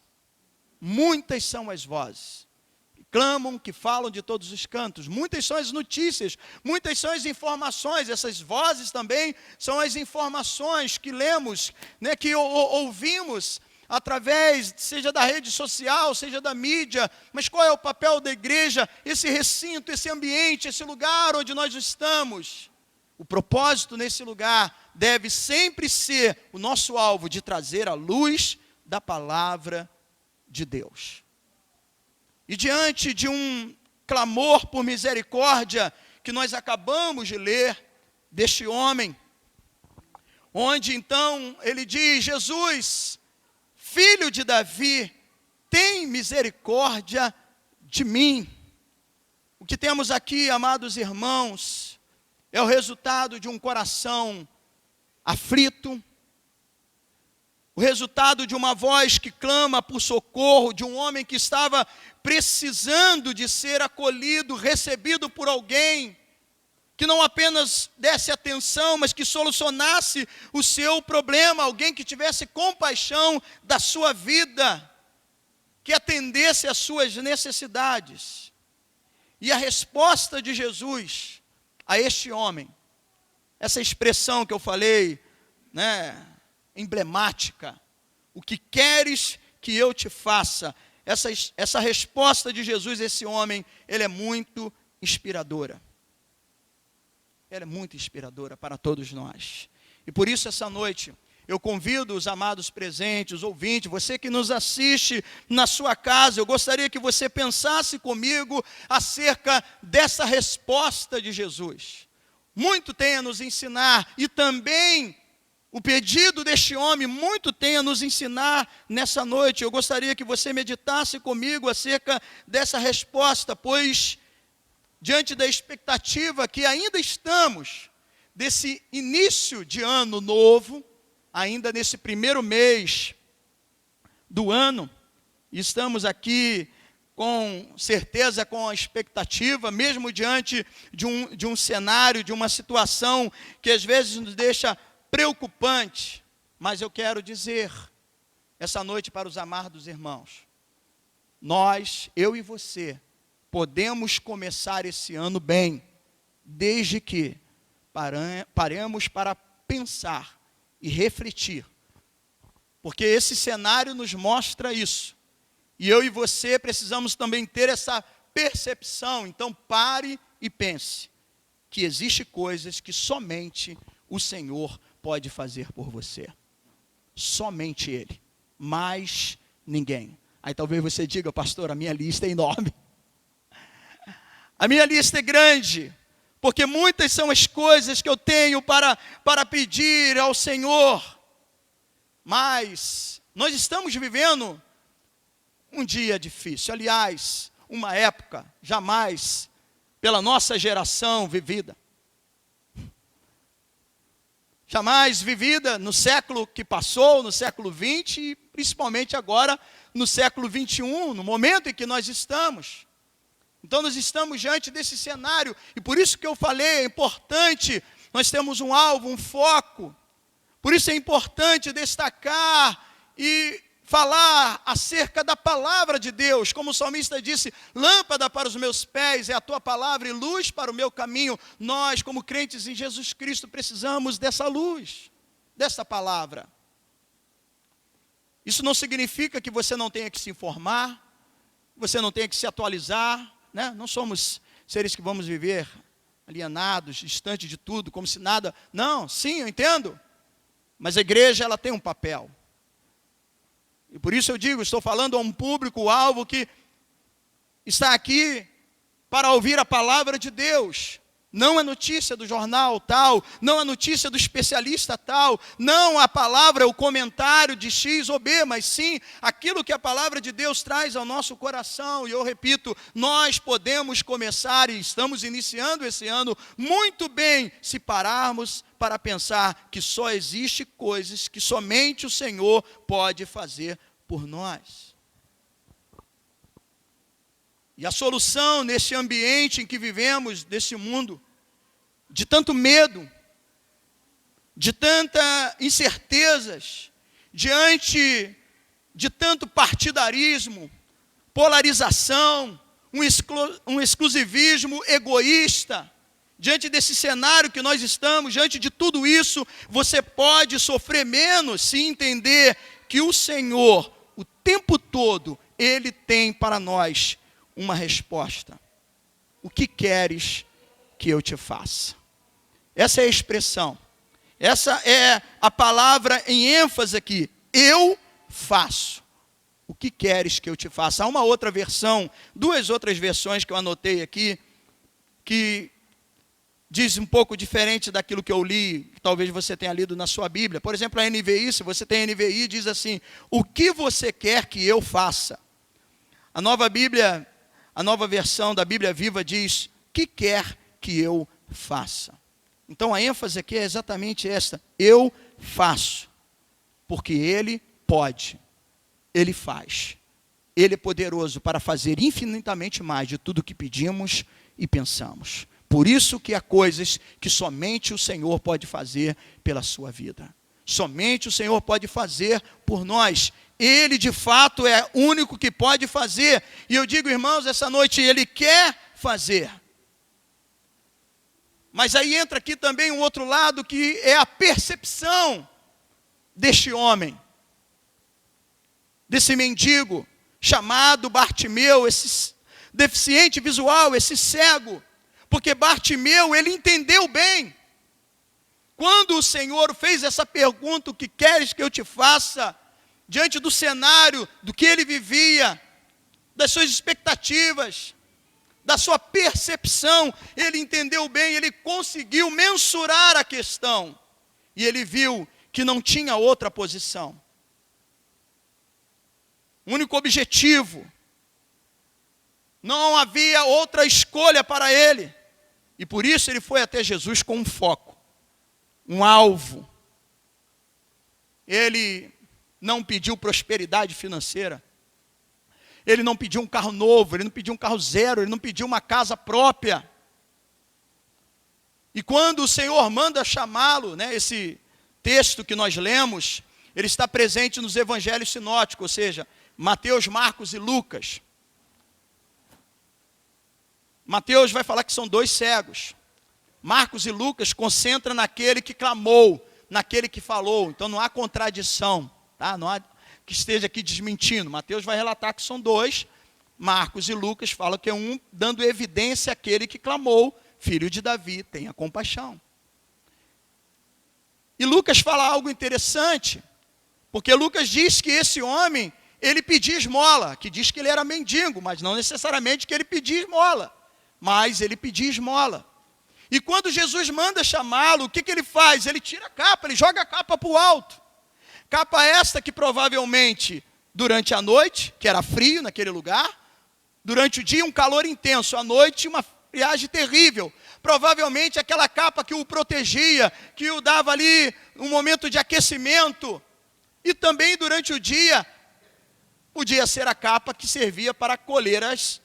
que clamam, que falam de todos os cantos, muitas são as notícias, muitas são as informações, essas vozes também são as informações que lemos, né, que ouvimos através, seja da rede social, seja da mídia. Mas qual é o papel da igreja? Esse recinto, esse ambiente, esse lugar onde nós estamos. O propósito nesse lugar deve sempre ser o nosso alvo de trazer a luz da palavra de Deus. E diante de um clamor por misericórdia que nós acabamos de ler deste homem, onde então ele diz: Jesus, filho de Davi, tem misericórdia de mim. O que temos aqui, amados irmãos, é o resultado de um coração aflito, o resultado de uma voz que clama por socorro, de um homem que estava precisando de ser acolhido, recebido por alguém, que não apenas desse atenção, mas que solucionasse o seu problema, alguém que tivesse compaixão da sua vida, que atendesse às suas necessidades. E a resposta de Jesus a este homem, essa expressão que eu falei, né, emblemática, o que queres que eu te faça, essa resposta de Jesus a esse homem, ele é muito inspiradora. Ela é muito inspiradora para todos nós. E por isso essa noite eu convido os amados presentes, os ouvintes, você que nos assiste na sua casa, eu gostaria que você pensasse comigo acerca dessa resposta de Jesus. Muito tem a nos ensinar, e também o pedido deste homem muito tem a nos ensinar nessa noite. Eu gostaria que você meditasse comigo acerca dessa resposta, pois diante da expectativa que ainda estamos, desse início de ano novo, ainda nesse primeiro mês do ano, estamos aqui com certeza, com a expectativa, mesmo diante de um cenário, de uma situação que às vezes nos deixa preocupante, mas eu quero dizer essa noite para os amados irmãos, nós, eu e você, podemos começar esse ano bem, desde que paremos para pensar e refletir, porque esse cenário nos mostra isso, e eu e você precisamos também ter essa percepção. Então pare e pense, que existem coisas que somente o Senhor pode fazer por você, somente Ele, mais ninguém. Aí talvez você diga, pastor, a minha lista é enorme, a minha lista é grande, porque muitas são as coisas que eu tenho para pedir ao Senhor, mas nós estamos vivendo um dia difícil, aliás, uma época jamais pela nossa geração vivida, jamais vivida no século que passou, no século 20 e principalmente agora no século 21, no momento em que nós estamos. Então nós estamos diante desse cenário, e por isso que eu falei, é importante, nós temos um alvo, um foco, por isso é importante destacar e falar acerca da palavra de Deus, como o salmista disse, lâmpada para os meus pés é a tua palavra e luz para o meu caminho. Nós, como crentes em Jesus Cristo, precisamos dessa luz, dessa palavra. Isso não significa que você não tenha que se informar, você não tenha que se atualizar, né? Não somos seres que vamos viver alienados, distante de tudo, como se nada... Não, sim, eu entendo, mas a igreja ela tem um papel. E por isso eu digo, estou falando a um público-alvo que está aqui para ouvir a palavra de Deus. Não a notícia do jornal tal, não a notícia do especialista tal, não a palavra, o comentário de X ou B, mas sim aquilo que a palavra de Deus traz ao nosso coração. E eu repito, nós podemos começar, e estamos iniciando esse ano muito bem, se pararmos para pensar que só existe coisas que somente o Senhor pode fazer por nós. E a solução nesse ambiente em que vivemos, desse mundo, de tanto medo, de tanta incertezas, diante de tanto partidarismo, polarização, um exclusivismo egoísta, diante desse cenário que nós estamos, diante de tudo isso, você pode sofrer menos se entender que o Senhor, o tempo todo, Ele tem para nós uma resposta. O que queres que eu te faça? Essa é a expressão. Essa é a palavra em ênfase aqui. Eu faço. O que queres que eu te faça? Há uma outra versão, duas outras versões que eu anotei aqui, que diz um pouco diferente daquilo que eu li, que talvez você tenha lido na sua Bíblia. Por exemplo, a NVI, se você tem a NVI, diz assim, o que você quer que eu faça? A nova Bíblia, a nova versão da Bíblia Viva diz, que quer que eu faça? Então a ênfase aqui é exatamente esta: eu faço, porque Ele pode, Ele faz. Ele é poderoso para fazer infinitamente mais de tudo que pedimos e pensamos. Por isso que há coisas que somente o Senhor pode fazer pela sua vida. Somente o Senhor pode fazer por nós. Ele de fato é o único que pode fazer. E eu digo, irmãos, essa noite Ele quer fazer. Mas aí entra aqui também um outro lado, que é a percepção deste homem, desse mendigo chamado Bartimeu, esse deficiente visual, esse cego. Porque Bartimeu, ele entendeu bem. Quando o Senhor fez essa pergunta: o que queres que eu te faça? Diante do cenário, do que ele vivia, das suas expectativas, da sua percepção, ele entendeu bem, ele conseguiu mensurar a questão. E ele viu que não tinha outra posição. O único objetivo. Não havia outra escolha para ele. E por isso ele foi até Jesus com um foco, um alvo. Ele não pediu prosperidade financeira. Ele não pediu um carro novo, ele não pediu um carro zero, ele não pediu uma casa própria. E quando o Senhor manda chamá-lo, esse texto que nós lemos, ele está presente nos evangelhos sinóticos, ou seja, Mateus, Marcos e Lucas. Mateus vai falar que são 2 cegos. Marcos e Lucas concentram naquele que clamou, naquele que falou. Então não há contradição, tá? Não há que esteja aqui desmentindo. Mateus vai relatar que são 2. Marcos e Lucas falam que é um dando evidência àquele que clamou: filho de Davi, tenha compaixão. E Lucas fala algo interessante, porque Lucas diz que esse homem, ele pedia esmola, que diz que ele era mendigo, mas não necessariamente que ele pedia esmola, mas ele pedia esmola. E quando Jesus manda chamá-lo, o que ele faz? Ele tira a capa, ele joga a capa para o alto. Capa esta que provavelmente, durante a noite, que era frio naquele lugar, durante o dia um calor intenso, à noite uma friagem terrível. Provavelmente aquela capa que o protegia, que o dava ali um momento de aquecimento. E também durante o dia, podia ser a capa que servia para colher as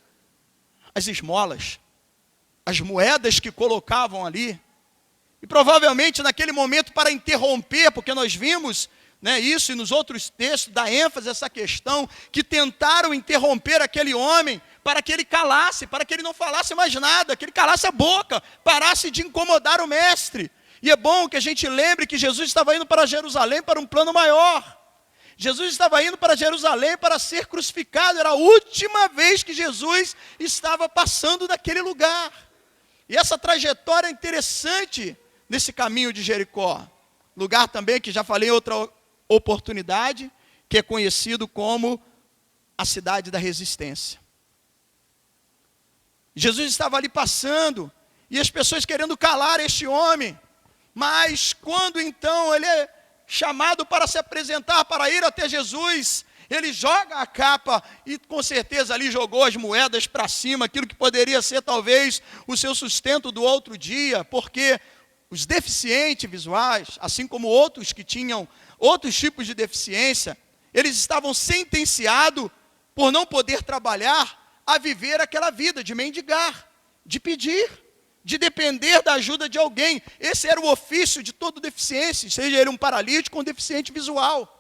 esmolas, as moedas que colocavam ali. E provavelmente naquele momento, para interromper, porque nós vimos isso, e nos outros textos dá ênfase a essa questão, que tentaram interromper aquele homem para que ele calasse, para que ele não falasse mais nada, que ele calasse a boca, parasse de incomodar o mestre. E é bom que a gente lembre que Jesus estava indo para Jerusalém para um plano maior. Jesus estava indo para Jerusalém para ser crucificado. Era a última vez que Jesus estava passando naquele lugar. E essa trajetória é interessante nesse caminho de Jericó. Lugar também que já falei em outra oportunidade, que é conhecido como a cidade da resistência. Jesus estava ali passando, e as pessoas querendo calar este homem. Mas quando então ele é chamado para se apresentar, para ir até Jesus, ele joga a capa e com certeza ali jogou as moedas para cima, aquilo que poderia ser talvez o seu sustento do outro dia, porque os deficientes visuais, assim como outros que tinham outros tipos de deficiência, eles estavam sentenciados, por não poder trabalhar, a viver aquela vida de mendigar, de pedir, de depender da ajuda de alguém. Esse era o ofício de todo deficiente, seja ele um paralítico ou um deficiente visual.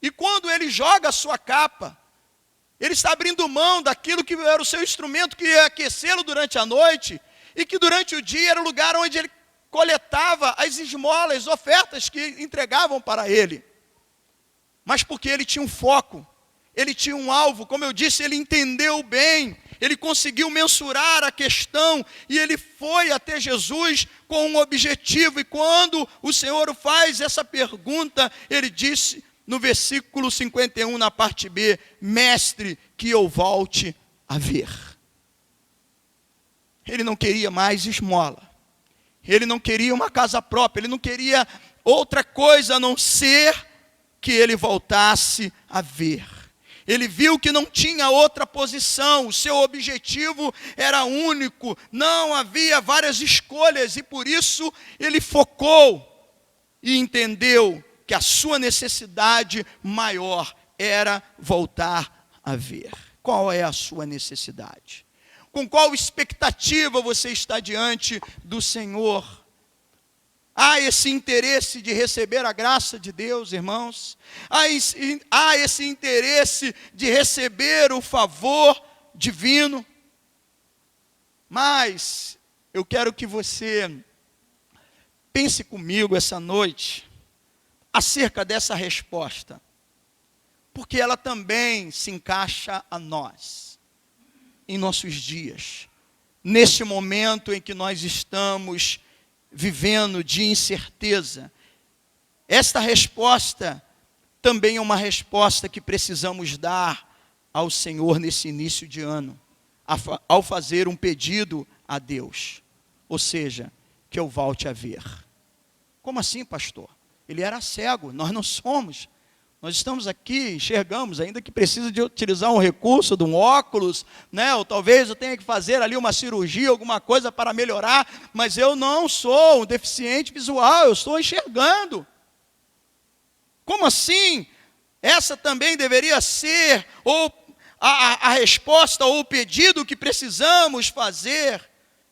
E quando ele joga a sua capa, ele está abrindo mão daquilo que era o seu instrumento, que ia aquecê-lo durante a noite, e que durante o dia era o lugar onde ele coletava as esmolas, as ofertas que entregavam para ele. Mas porque ele tinha um foco, ele tinha um alvo, como eu disse, ele entendeu bem, ele conseguiu mensurar a questão, e ele foi até Jesus com um objetivo. E quando o Senhor faz essa pergunta, ele disse no versículo 51, na parte B: mestre, que eu volte a ver. Ele não queria mais esmola, ele não queria uma casa própria, ele não queria outra coisa a não ser que ele voltasse a ver. Ele viu que não tinha outra posição, o seu objetivo era único, não havia várias escolhas, e por isso ele focou e entendeu que a sua necessidade maior era voltar a ver. Qual é a sua necessidade? Com qual expectativa você está diante do Senhor? Há esse interesse de receber a graça de Deus, irmãos? Há esse interesse de receber o favor divino? Mas eu quero que você pense comigo essa noite acerca dessa resposta, porque ela também se encaixa a nós, em nossos dias, neste momento em que nós estamos vivendo de incerteza. Esta resposta também é uma resposta que precisamos dar ao Senhor nesse início de ano, ao fazer um pedido a Deus, ou seja, que eu volte a ver. Como assim, pastor? Ele era cego, nós não somos. Nós estamos aqui, enxergamos, ainda que precisa de utilizar um recurso, de um óculos, né? Ou talvez eu tenha que fazer ali uma cirurgia, alguma coisa para melhorar, mas eu não sou um deficiente visual, eu estou enxergando. Como assim? Essa também deveria ser ou a resposta ou o pedido que precisamos fazer,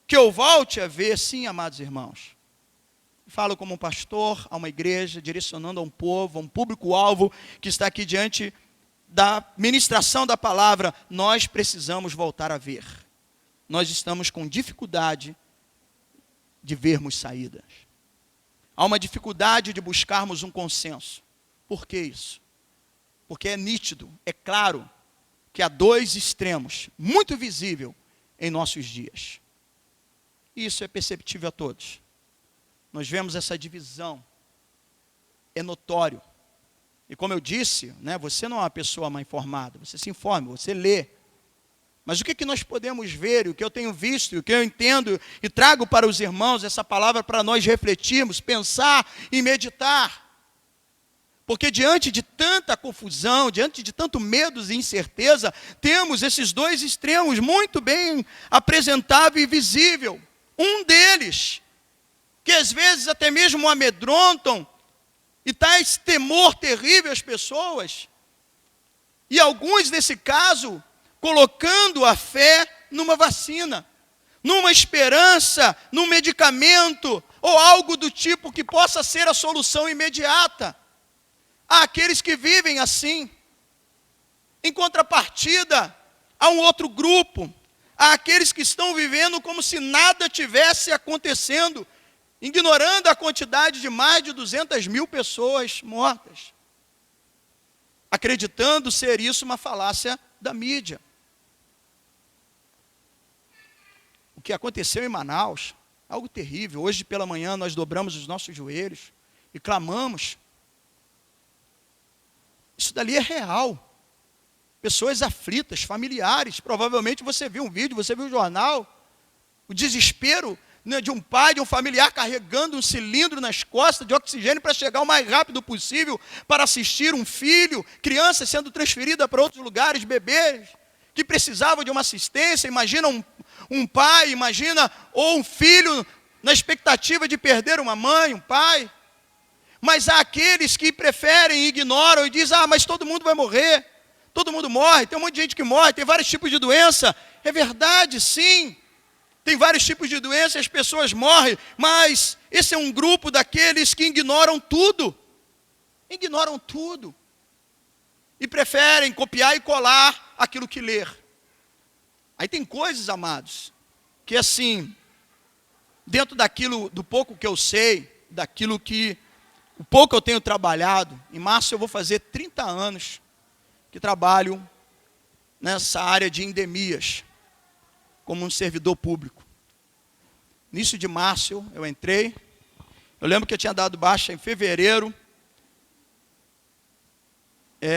que eu volte a ver. Sim, amados irmãos. Falo como um pastor a uma igreja, direcionando a um povo, a um público-alvo que está aqui diante da ministração da palavra. Nós precisamos voltar a ver. Nós estamos com dificuldade de vermos saídas. Há uma dificuldade de buscarmos um consenso. Por que isso? Porque é nítido, é claro, que há dois extremos, muito visível em nossos dias. Isso é perceptível a todos. Nós vemos essa divisão, é notório. E como eu disse, né, você não é uma pessoa mal informada, você se informa, você lê. Mas o que nós podemos ver, o que eu tenho visto, o que eu entendo e trago para os irmãos, essa palavra para nós refletirmos, pensar e meditar. Porque diante de tanta confusão, diante de tanto medo e incerteza, temos esses dois extremos muito bem apresentável e visível. Um deles, que às vezes até mesmo amedrontam e traz temor terrível às pessoas. E alguns, nesse caso, colocando a fé numa vacina, numa esperança, num medicamento, ou algo do tipo que possa ser a solução imediata. Há aqueles que vivem assim. Em contrapartida, há um outro grupo, há aqueles que estão vivendo como se nada tivesse acontecendo, ignorando a quantidade de mais de 200 mil pessoas mortas, acreditando ser isso uma falácia da mídia. O que aconteceu em Manaus, algo terrível. Hoje pela manhã nós dobramos os nossos joelhos e clamamos. Isso dali é real. Pessoas aflitas, familiares. Provavelmente você viu um vídeo, você viu um jornal. O desespero de um pai, de um familiar carregando um cilindro nas costas de oxigênio para chegar o mais rápido possível para assistir um filho, criança sendo transferida para outros lugares, bebês que precisavam de uma assistência. Imagina um pai, imagina ou um filho na expectativa de perder uma mãe, um pai. Mas há aqueles que preferem, ignoram e dizem, mas todo mundo vai morrer, todo mundo morre, tem um monte de gente que morre, tem vários tipos de doença. É verdade, sim. Tem vários tipos de doenças, as pessoas morrem, mas esse é um grupo daqueles que ignoram tudo. Ignoram tudo. E preferem copiar e colar aquilo que ler. Aí tem coisas, amados, que assim, dentro daquilo, do pouco que eu sei, daquilo que, o pouco eu tenho trabalhado, em março eu vou fazer 30 anos que trabalho nessa área de endemias, como um servidor público. Início de março eu entrei. Eu lembro que eu tinha dado baixa em fevereiro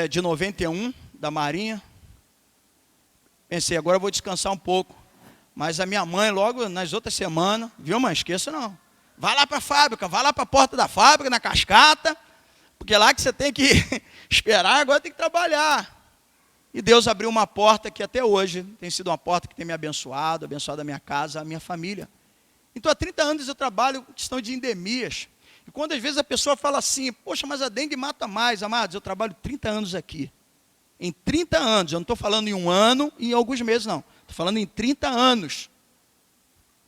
de 91, da Marinha. Pensei, agora eu vou descansar um pouco. Mas a minha mãe, logo nas outras semanas, viu, mãe, esqueça não. Vai lá para a fábrica, vai lá para a porta da fábrica, na cascata, porque é lá que você tem que esperar, agora tem que trabalhar. E Deus abriu uma porta que até hoje tem sido uma porta que tem me abençoado a minha casa, a minha família. Então há 30 anos eu trabalho com questão de endemias. E quando às vezes a pessoa fala assim, poxa, mas a dengue mata mais, amados, eu trabalho 30 anos aqui. Em 30 anos, eu não estou falando em um ano e em alguns meses não. Estou falando em 30 anos.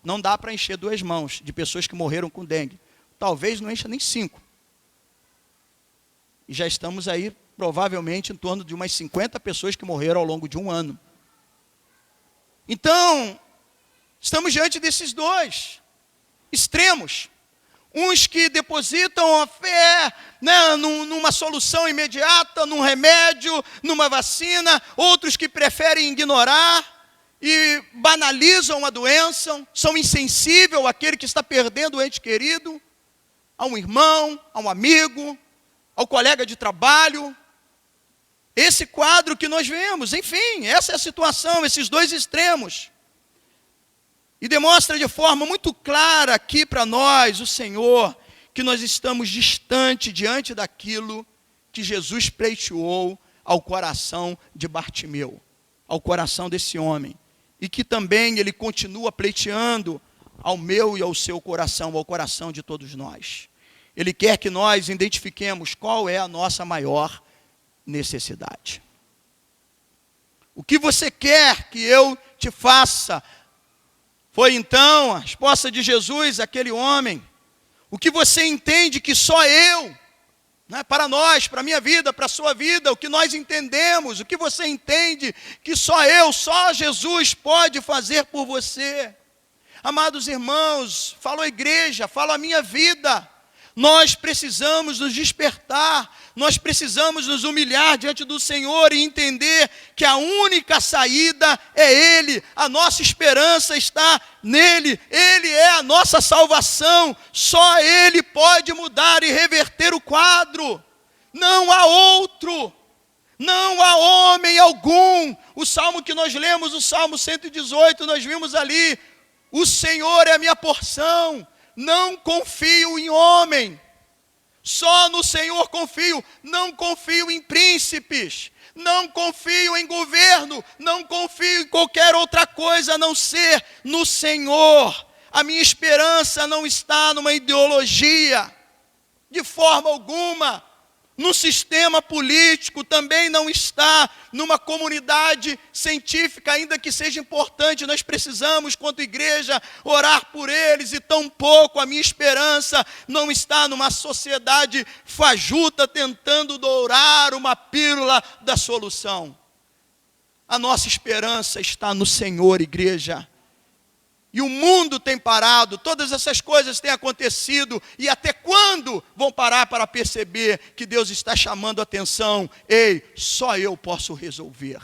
Não dá para encher 2 mãos de pessoas que morreram com dengue. Talvez não encha nem 5. E já estamos aí, provavelmente, em torno de umas 50 pessoas que morreram ao longo de um ano. Então, estamos diante desses 2 extremos. Uns que depositam a fé, né, numa solução imediata, num remédio, numa vacina. Outros que preferem ignorar e banalizam a doença, são insensíveis àquele que está perdendo o ente querido, a um irmão, a um amigo, ao colega de trabalho. Esse quadro que nós vemos, enfim, essa é a situação, esses 2 extremos. E demonstra de forma muito clara aqui para nós, o Senhor, que nós estamos distante diante daquilo que Jesus pleiteou ao coração de Bartimeu, ao coração desse homem. E que também ele continua pleiteando ao meu e ao seu coração, ao coração de todos nós. Ele quer que nós identifiquemos qual é a nossa maior necessidade. O que você quer que eu te faça? Foi então a resposta de Jesus àquele homem. O que você entende que só eu, né, para nós, para a minha vida, para a sua vida, o que nós entendemos, o que você entende que só eu, só Jesus pode fazer por você. Amados irmãos, falo a igreja, falo a minha vida. Nós precisamos nos despertar, nós precisamos nos humilhar diante do Senhor e entender que a única saída é Ele, a nossa esperança está nele, Ele é a nossa salvação, só Ele pode mudar e reverter o quadro, não há outro, não há homem algum. O salmo que nós lemos, o Salmo 118, nós vimos ali, o Senhor é a minha porção. Não confio em homem, só no Senhor confio. Não confio em príncipes, não confio em governo, não confio em qualquer outra coisa a não ser no Senhor. A minha esperança não está numa ideologia, de forma alguma, no sistema político, também não está numa comunidade científica, ainda que seja importante. Nós precisamos, quanto igreja, orar por eles, e tampouco a minha esperança não está numa sociedade fajuta tentando dourar uma pílula da solução. A nossa esperança está no Senhor, igreja. E o mundo tem parado, todas essas coisas têm acontecido, e até quando vão parar para perceber que Deus está chamando a atenção? Ei, só eu posso resolver,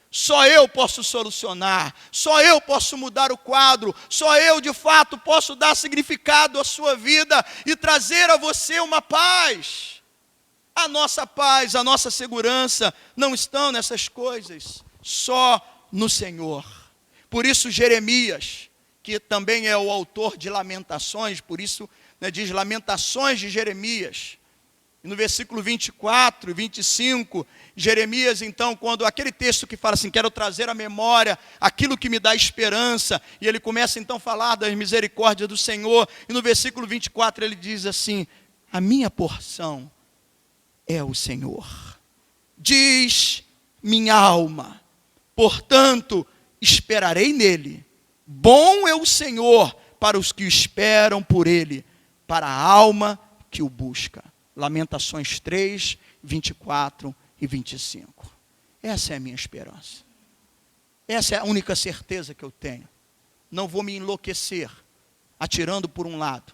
só eu posso solucionar, só eu posso mudar o quadro, só eu de fato posso dar significado à sua vida e trazer a você uma paz. A nossa paz, a nossa segurança não estão nessas coisas, só no Senhor. Por isso Jeremias, que também é o autor de Lamentações, por isso, né, diz Lamentações de Jeremias. E no versículo 24 e 25, Jeremias, então, quando aquele texto que fala assim, quero trazer à memória aquilo que me dá esperança, e ele começa então a falar das misericórdias do Senhor, e no versículo 24 ele diz assim, a minha porção é o Senhor. Diz minha alma, portanto, esperarei nele. Bom é o Senhor para os que esperam por Ele, para a alma que o busca. Lamentações 3, 24 e 25. Essa é a minha esperança. Essa é a única certeza que eu tenho. Não vou me enlouquecer atirando por um lado.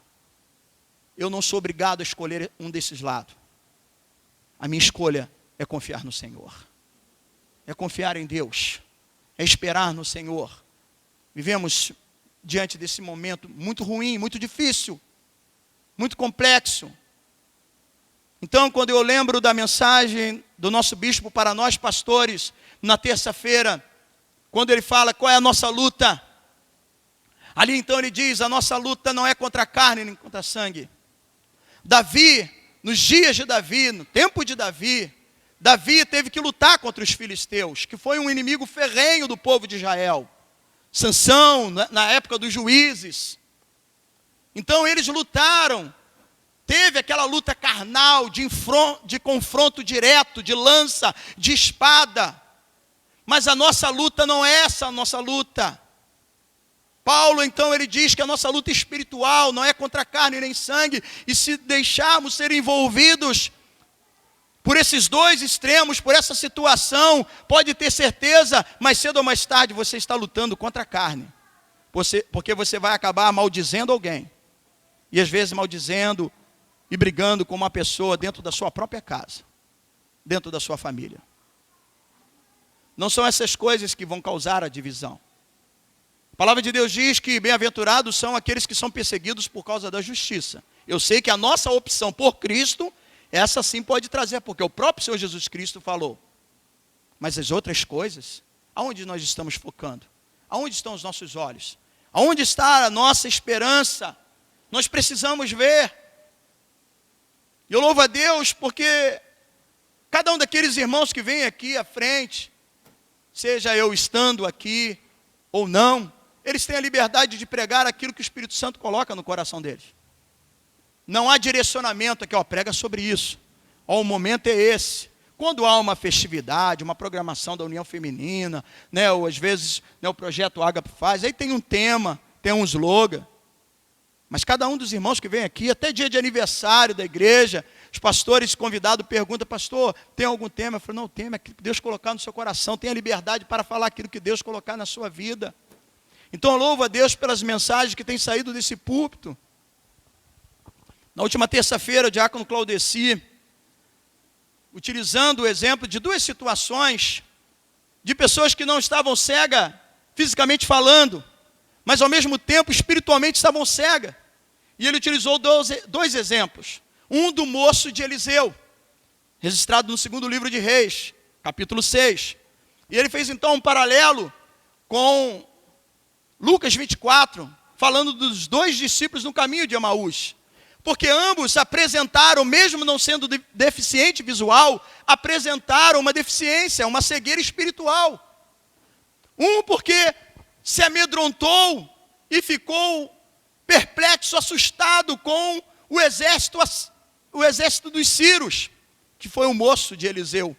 Eu não sou obrigado a escolher um desses lados. A minha escolha é confiar no Senhor. É confiar em Deus. É esperar no Senhor. Vivemos diante desse momento muito ruim, muito difícil, muito complexo. Então, quando eu lembro da mensagem do nosso bispo para nós pastores, na terça-feira, quando ele fala qual é a nossa luta, ali então ele diz, a nossa luta não é contra a carne nem contra a sangue. Davi, nos dias de Davi, no tempo de Davi, Davi teve que lutar contra os filisteus, que foi um inimigo ferrenho do povo de Israel. Sansão, na época dos juízes. Então eles lutaram. Teve aquela luta carnal, de confronto direto, de lança, de espada. Mas a nossa luta não é essa a nossa luta. Paulo, então, ele diz que a nossa luta espiritual não é contra carne nem sangue. E se deixarmos ser envolvidos por esses dois extremos, por essa situação, pode ter certeza, mais cedo ou mais tarde você está lutando contra a carne. Porque você vai acabar maldizendo alguém. E às vezes maldizendo e brigando com uma pessoa dentro da sua própria casa, dentro da sua família. Não são essas coisas que vão causar a divisão. A palavra de Deus diz que bem-aventurados são aqueles que são perseguidos por causa da justiça. Eu sei que a nossa opção por Cristo, essa sim pode trazer, porque o próprio Senhor Jesus Cristo falou. Mas as outras coisas, aonde nós estamos focando? Aonde estão os nossos olhos? Aonde está a nossa esperança? Nós precisamos ver. Eu louvo a Deus porque cada um daqueles irmãos que vem aqui à frente, seja eu estando aqui ou não, eles têm a liberdade de pregar aquilo que o Espírito Santo coloca no coração deles. Não há direcionamento aqui, prega sobre isso. O momento é esse. Quando há uma festividade, uma programação da União Feminina, ou às vezes o Projeto Ágape faz, aí tem um tema, tem um slogan. Mas cada um dos irmãos que vem aqui, até dia de aniversário da igreja, os pastores convidados perguntam, pastor, tem algum tema? Eu falo, não, o tema é aquilo que Deus colocar no seu coração, tenha liberdade para falar aquilo que Deus colocar na sua vida. Então eu louvo a Deus pelas mensagens que têm saído desse púlpito. Na última terça-feira, o diácono Claudeci, utilizando o exemplo de duas situações, de pessoas que não estavam cegas, fisicamente falando, mas ao mesmo tempo, espiritualmente estavam cegas. E ele utilizou dois exemplos. Um do moço de Eliseu, registrado no segundo livro de Reis, capítulo 6. E ele fez então um paralelo com Lucas 24, falando dos dois discípulos no caminho de Emaús. Porque ambos apresentaram, mesmo não sendo deficiente visual, apresentaram uma deficiência, uma cegueira espiritual. Um porque se amedrontou e ficou perplexo, assustado com o exército dos Círios, que foi o moço de Eliseu.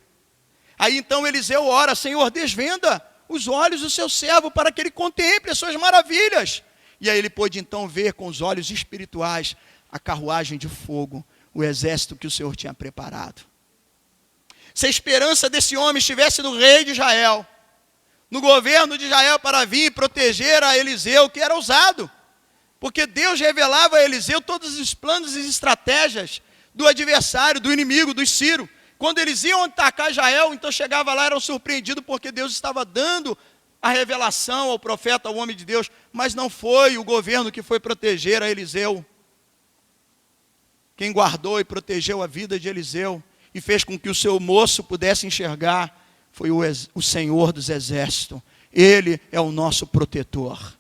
Aí então Eliseu ora, Senhor, desvenda os olhos do seu servo para que ele contemple as suas maravilhas. E aí ele pôde então ver com os olhos espirituais a carruagem de fogo, o exército que o Senhor tinha preparado. Se a esperança desse homem estivesse no rei de Israel, no governo de Israel para vir proteger a Eliseu, que era ousado, porque Deus revelava a Eliseu todos os planos e estratégias do adversário, do inimigo, dos Círios. Quando eles iam atacar Israel, então chegava lá, eram surpreendidos porque Deus estava dando a revelação ao profeta, ao homem de Deus, mas não foi o governo que foi proteger a Eliseu. Quem guardou e protegeu a vida de Eliseu e fez com que o seu moço pudesse enxergar foi o Senhor dos Exércitos. Ele é o nosso protetor.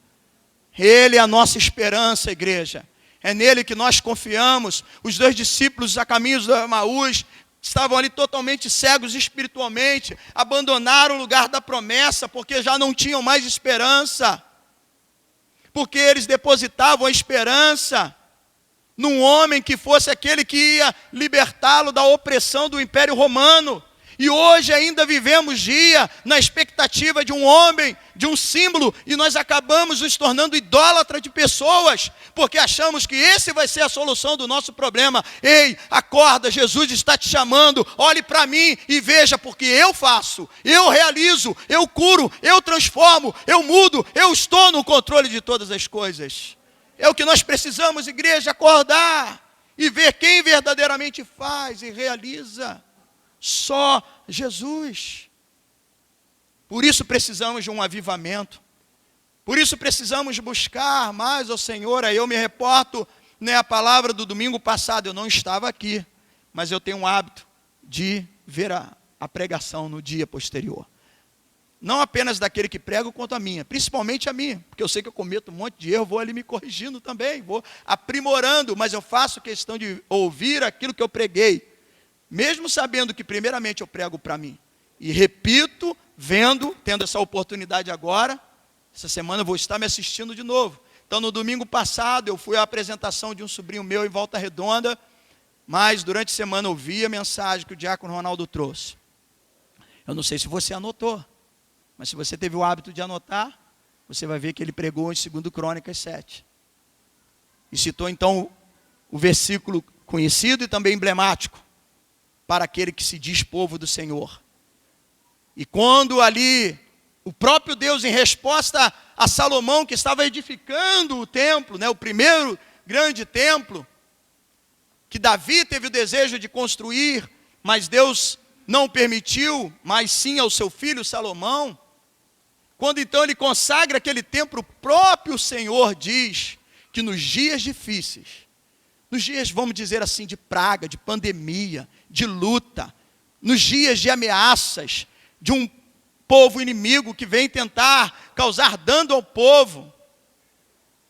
Ele é a nossa esperança, igreja. É nele que nós confiamos. Os dois discípulos a caminho de Emaús estavam ali totalmente cegos espiritualmente, abandonaram o lugar da promessa, porque já não tinham mais esperança. Porque eles depositavam a esperança num homem que fosse aquele que ia libertá-lo da opressão do Império Romano. E hoje ainda vivemos dia na expectativa de um homem, de um símbolo, e nós acabamos nos tornando idólatras de pessoas, porque achamos que esse vai ser a solução do nosso problema. Ei, acorda, Jesus está te chamando, olhe para mim e veja, porque eu faço, eu realizo, eu curo, eu transformo, eu mudo, eu estou no controle de todas as coisas. É o que nós precisamos, igreja, acordar e ver quem verdadeiramente faz e realiza. Só Jesus. Por isso precisamos de um avivamento. Por isso precisamos buscar mais ao Senhor. Aí eu me reporto, a palavra do domingo passado. Eu não estava aqui, mas eu tenho um hábito de ver a pregação no dia posterior. Não apenas daquele que prega, quanto a minha. Principalmente a minha. Porque eu sei que eu cometo um monte de erro, vou ali me corrigindo também. Vou aprimorando, mas eu faço questão de ouvir aquilo que eu preguei. mesmo sabendo que primeiramente eu prego para mim, e repito, tendo essa oportunidade agora, essa semana eu vou estar me assistindo de novo. Então, no domingo passado, eu fui à apresentação de um sobrinho meu em Volta Redonda, mas durante a semana eu vi a mensagem que o diácono Ronaldo trouxe. Eu não sei se você anotou, mas se você teve o hábito de anotar, você vai ver que ele pregou em 2 Crônicas 7. E citou então o versículo conhecido e também emblemático, para aquele que se diz povo do Senhor. E quando ali, o próprio Deus, em resposta a Salomão, que estava edificando o templo, o primeiro grande templo, que Davi teve o desejo de construir, mas Deus não permitiu, mas sim ao seu filho Salomão. Quando então ele consagra aquele templo, o próprio Senhor diz que nos dias difíceis, nos dias, vamos dizer assim, de praga, de pandemia, de luta, nos dias de ameaças, de um povo inimigo que vem tentar causar dano ao povo,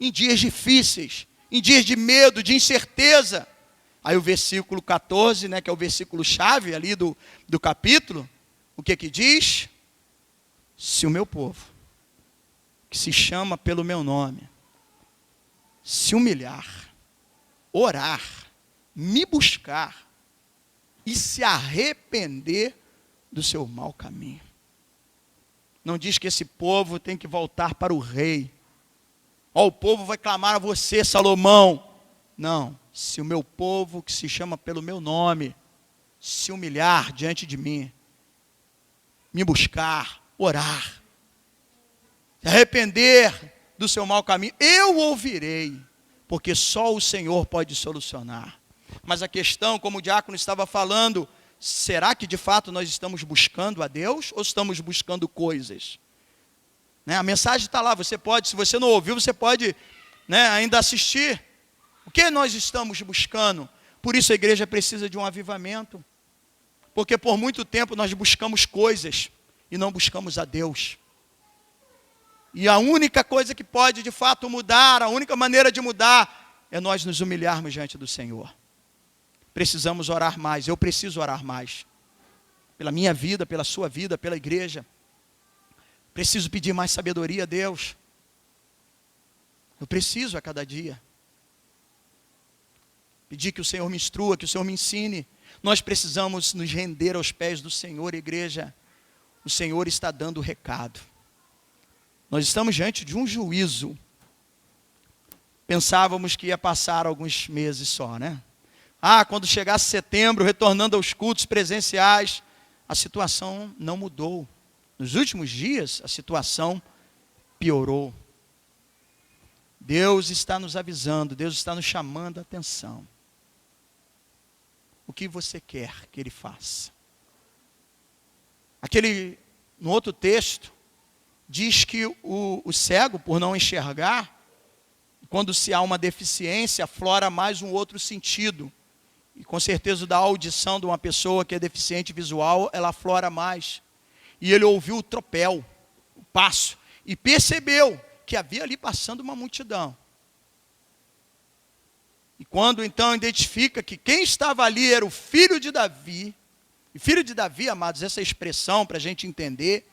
em dias difíceis, em dias de medo, de incerteza. Aí o versículo 14, que é o versículo chave ali do capítulo, o que diz? Se o meu povo, que se chama pelo meu nome, se humilhar, orar, me buscar e se arrepender do seu mau caminho. Não diz que esse povo tem que voltar para o rei. O povo vai clamar a você, Salomão. Não, se o meu povo, que se chama pelo meu nome, se humilhar diante de mim, me buscar, orar, se arrepender do seu mau caminho, eu ouvirei, porque só o Senhor pode solucionar. Mas a questão, como o diácono estava falando, será que de fato nós estamos buscando a Deus ou estamos buscando coisas? A mensagem está lá, você pode, se você não ouviu, você pode ainda assistir. O que nós estamos buscando? Por isso a igreja precisa de um avivamento. Porque por muito tempo nós buscamos coisas e não buscamos a Deus. E a única coisa que pode de fato mudar, a única maneira de mudar, é nós nos humilharmos diante do Senhor. Precisamos orar mais, eu preciso orar mais. Pela minha vida, pela sua vida, pela igreja. Preciso pedir mais sabedoria a Deus. Eu preciso a cada dia. Pedir que o Senhor me instrua, que o Senhor me ensine. Nós precisamos nos render aos pés do Senhor, igreja. O Senhor está dando o recado. Nós estamos diante de um juízo. Pensávamos que ia passar alguns meses só, quando chegasse setembro, retornando aos cultos presenciais, a situação não mudou. Nos últimos dias, a situação piorou. Deus está nos avisando, Deus está nos chamando a atenção. O que você quer que Ele faça? No outro texto, diz que o cego, por não enxergar, quando se há uma deficiência, aflora mais um outro sentido. E com certeza da audição de uma pessoa que é deficiente visual, ela aflora mais. E ele ouviu o tropel, o passo, e percebeu que havia ali passando uma multidão. E quando então identifica que quem estava ali era o filho de Davi, e filho de Davi, amados, essa expressão para a gente entender,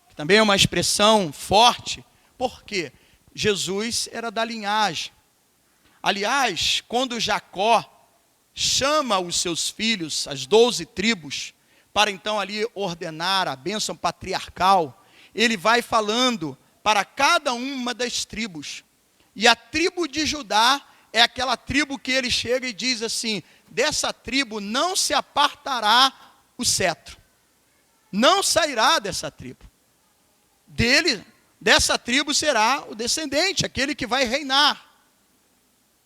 que também é uma expressão forte, porque Jesus era da linhagem. Aliás, quando Jacó chama os seus filhos, as 12 tribos, para então ali ordenar a bênção patriarcal, ele vai falando para cada uma das tribos. E a tribo de Judá é aquela tribo que ele chega e diz assim: dessa tribo não se apartará o cetro, não sairá dessa tribo. Dessa tribo será o descendente, aquele que vai reinar.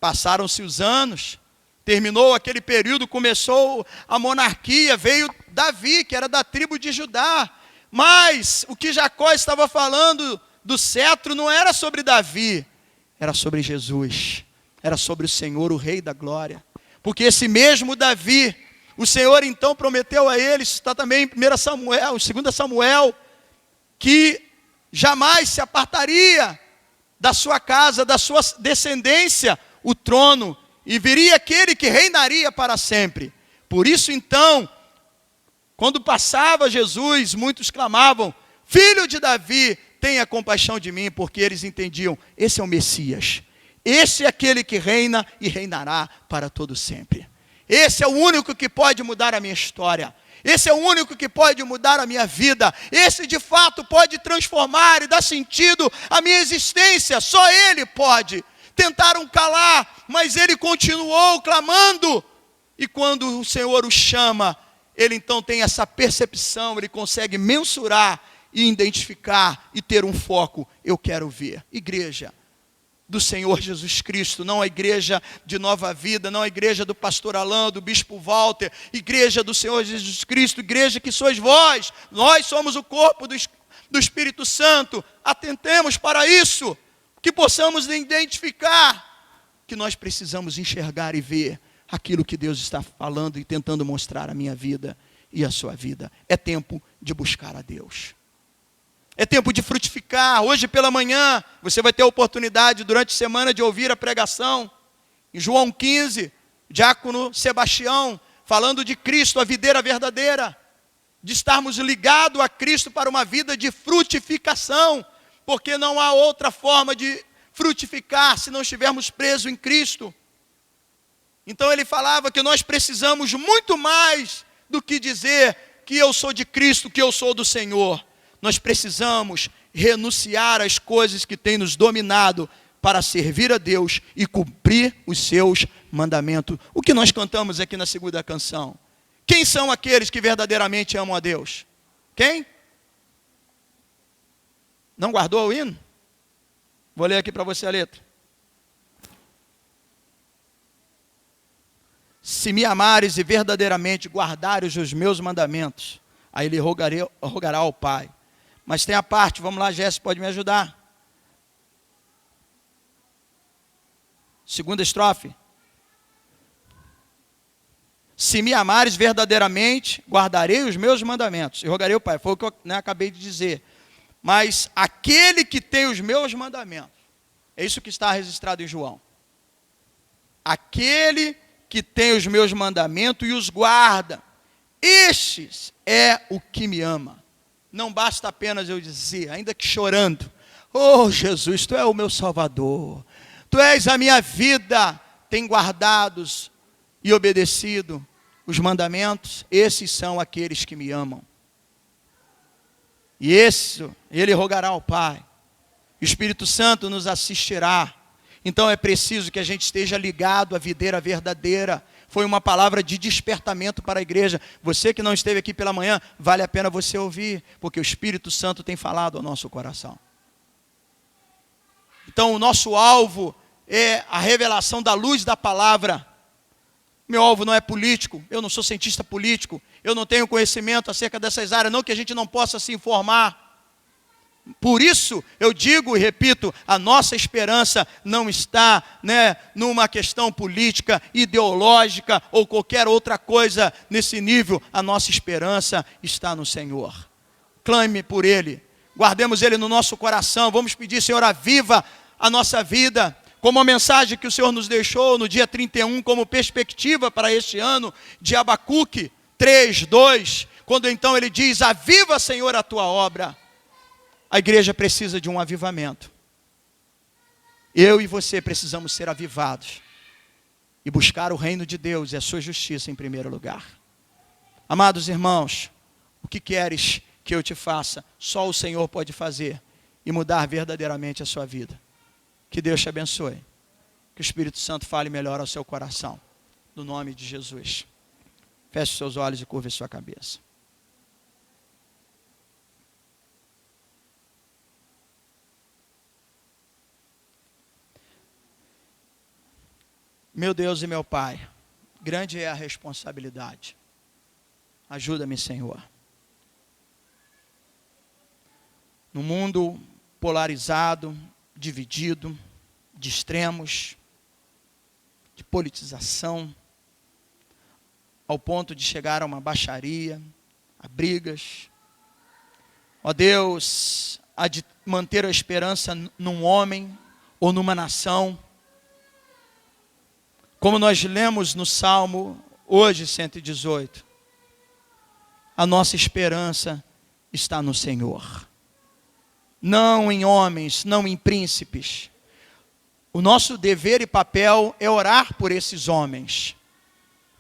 Passaram-se os anos, terminou aquele período, começou a monarquia, veio Davi, que era da tribo de Judá. Mas o que Jacó estava falando do cetro não era sobre Davi, era sobre Jesus, era sobre o Senhor, o Rei da Glória. Porque esse mesmo Davi, o Senhor então prometeu a ele, isso está também em 2 Samuel, que jamais se apartaria da sua casa, da sua descendência, o trono, e viria aquele que reinaria para sempre. Por isso então, quando passava Jesus, muitos clamavam: Filho de Davi, tenha compaixão de mim, porque eles entendiam, esse é o Messias. Esse é aquele que reina e reinará para todo sempre. Esse é o único que pode mudar a minha história. Esse é o único que pode mudar a minha vida. Esse de fato pode transformar e dar sentido à minha existência. Só Ele pode. Tentaram calar, mas Ele continuou clamando. E quando o Senhor o chama, Ele então tem essa percepção, Ele consegue mensurar e identificar e ter um foco. Eu quero ver. Igreja do Senhor Jesus Cristo, não a igreja de Nova Vida, não a igreja do pastor Alain, do bispo Walter, igreja do Senhor Jesus Cristo, igreja que sois vós, nós somos o corpo do Espírito Santo. Atentemos para isso, que possamos identificar que nós precisamos enxergar e ver aquilo que Deus está falando e tentando mostrar à minha vida e à sua vida. É tempo de buscar a Deus. É tempo de frutificar. Hoje pela manhã, você vai ter a oportunidade durante a semana de ouvir a pregação. Em João 15, diácono Sebastião, falando de Cristo, a videira verdadeira. De estarmos ligados a Cristo para uma vida de frutificação. Porque não há outra forma de frutificar se não estivermos presos em Cristo. Então ele falava que nós precisamos muito mais do que dizer que eu sou de Cristo, que eu sou do Senhor. Nós precisamos renunciar às coisas que têm nos dominado para servir a Deus e cumprir os seus mandamentos. O que nós cantamos aqui na segunda canção? Quem são aqueles que verdadeiramente amam a Deus? Quem? Não guardou o hino? Vou ler aqui para você a letra. Se me amares e verdadeiramente guardares os meus mandamentos, aí ele rogará ao Pai. Mas tem a parte, vamos lá, Jéssica, pode me ajudar. Segunda estrofe. Se me amares verdadeiramente, guardarei os meus mandamentos. E rogarei ao Pai, foi o que eu acabei de dizer. Mas aquele que tem os meus mandamentos, é isso que está registrado em João. Aquele que tem os meus mandamentos e os guarda, estes é o que me ama. Não basta apenas eu dizer, ainda que chorando: oh Jesus, Tu és o meu Salvador, Tu és a minha vida. Tem guardados e obedecido os mandamentos, esses são aqueles que me amam. E Ele rogará ao Pai, o Espírito Santo nos assistirá. Então é preciso que a gente esteja ligado à videira verdadeira. Foi uma palavra de despertamento para a igreja. Você que não esteve aqui pela manhã, vale a pena você ouvir, porque o Espírito Santo tem falado ao nosso coração. Então o nosso alvo é a revelação da luz da palavra. Meu alvo não é político, eu não sou cientista político, eu não tenho conhecimento acerca dessas áreas, não que a gente não possa se informar. Por isso, eu digo e repito, a nossa esperança não está numa questão política, ideológica ou qualquer outra coisa nesse nível. A nossa esperança está no Senhor. Clame por Ele, guardemos Ele no nosso coração. Vamos pedir: Senhor, aviva a nossa vida. Como a mensagem que o Senhor nos deixou no dia 31, como perspectiva para este ano, de Abacuque 3:2, quando então ele diz: aviva, Senhor, a Tua obra. A igreja precisa de um avivamento. Eu e você precisamos ser avivados e buscar o reino de Deus e a sua justiça em primeiro lugar. Amados irmãos, o que queres que eu te faça? Só o Senhor pode fazer e mudar verdadeiramente a sua vida. Que Deus te abençoe. Que o Espírito Santo fale melhor ao seu coração. No nome de Jesus. Feche os seus olhos e curve a sua cabeça. Meu Deus e meu Pai, grande é a responsabilidade. Ajuda-me, Senhor. No mundo polarizado, dividido, de extremos, de politização, ao ponto de chegar a uma baixaria, a brigas. Ó Deus, há de manter a esperança num homem ou numa nação. Como nós lemos no Salmo Hoje, 118. A nossa esperança está no Senhor. Não em homens, não em príncipes. O nosso dever e papel é orar por esses homens.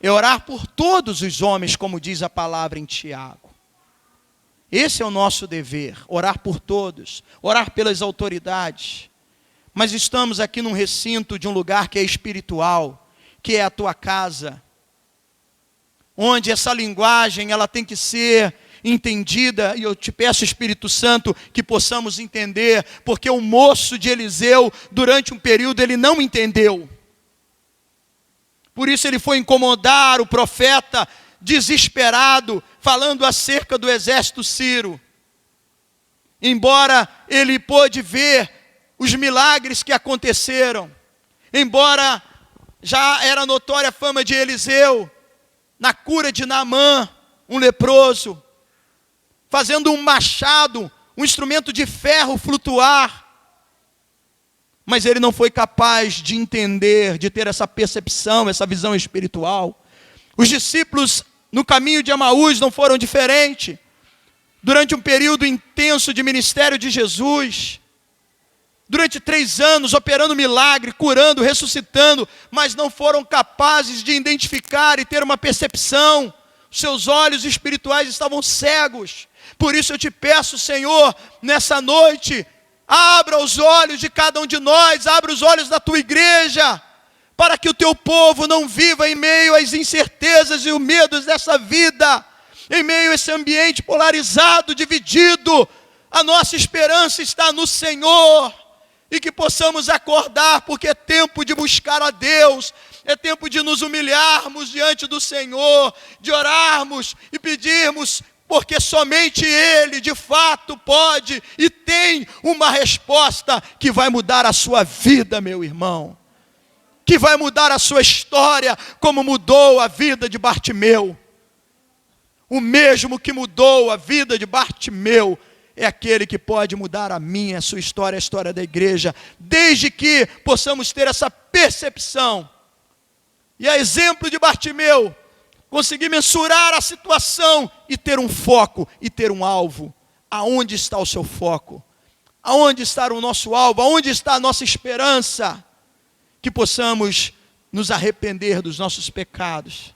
É orar por todos os homens, como diz a palavra em Tiago. Esse é o nosso dever, orar por todos, orar pelas autoridades. Mas estamos aqui num recinto de um lugar que é espiritual, que é a tua casa, onde essa linguagem ela tem que ser entendida, e eu te peço, Espírito Santo, que possamos entender, porque o moço de Eliseu, durante um período, ele não entendeu. Por isso ele foi incomodar o profeta, desesperado, falando acerca do exército sírio. Embora ele pôde ver os milagres que aconteceram, embora já era notória a fama de Eliseu, na cura de Naamã, um leproso, fazendo um machado, um instrumento de ferro flutuar. Mas ele não foi capaz de entender, de ter essa percepção, essa visão espiritual. Os discípulos no caminho de Emaús não foram diferentes. Durante um período intenso de ministério de Jesus, durante 3 anos operando milagre, curando, ressuscitando, mas não foram capazes de identificar e ter uma percepção. Seus olhos espirituais estavam cegos. Por isso eu te peço, Senhor, nessa noite, abra os olhos de cada um de nós, abra os olhos da tua igreja, para que o teu povo não viva em meio às incertezas e os medos dessa vida, em meio a esse ambiente polarizado, dividido. A nossa esperança está no Senhor, e que possamos acordar, porque é tempo de buscar a Deus, é tempo de nos humilharmos diante do Senhor, de orarmos e pedirmos, porque somente Ele de fato pode e tem uma resposta que vai mudar a sua vida, meu irmão, que vai mudar a sua história, como mudou a vida de Bartimeu. O mesmo que mudou a vida de Bartimeu é aquele que pode mudar a minha, a sua história, a história da igreja, desde que possamos ter essa percepção. E a exemplo de Bartimeu, conseguir mensurar a situação e ter um foco e ter um alvo. Aonde está o seu foco? Aonde está o nosso alvo? Aonde está a nossa esperança? Que possamos nos arrepender dos nossos pecados,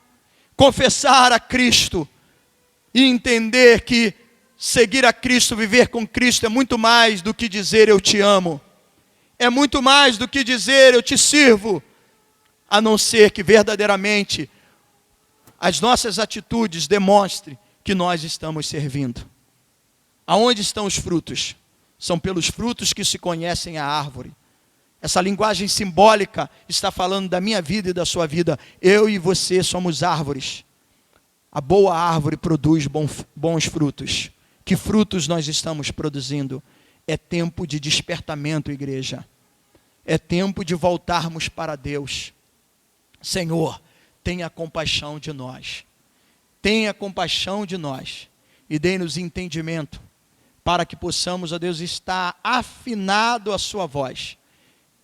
confessar a Cristo e entender que seguir a Cristo, viver com Cristo é muito mais do que dizer eu te amo. É muito mais do que dizer eu te sirvo, a não ser que verdadeiramente as nossas atitudes demonstrem que nós estamos servindo. Aonde estão os frutos? São pelos frutos que se conhecem a árvore. Essa linguagem simbólica está falando da minha vida e da sua vida. Eu e você somos árvores. A boa árvore produz bons frutos. Que frutos nós estamos produzindo? É tempo de despertamento, igreja. É tempo de voltarmos para Deus. Senhor, tenha compaixão de nós. Tenha compaixão de nós. E dê-nos entendimento, para que possamos, ó Deus, estar afinado a sua voz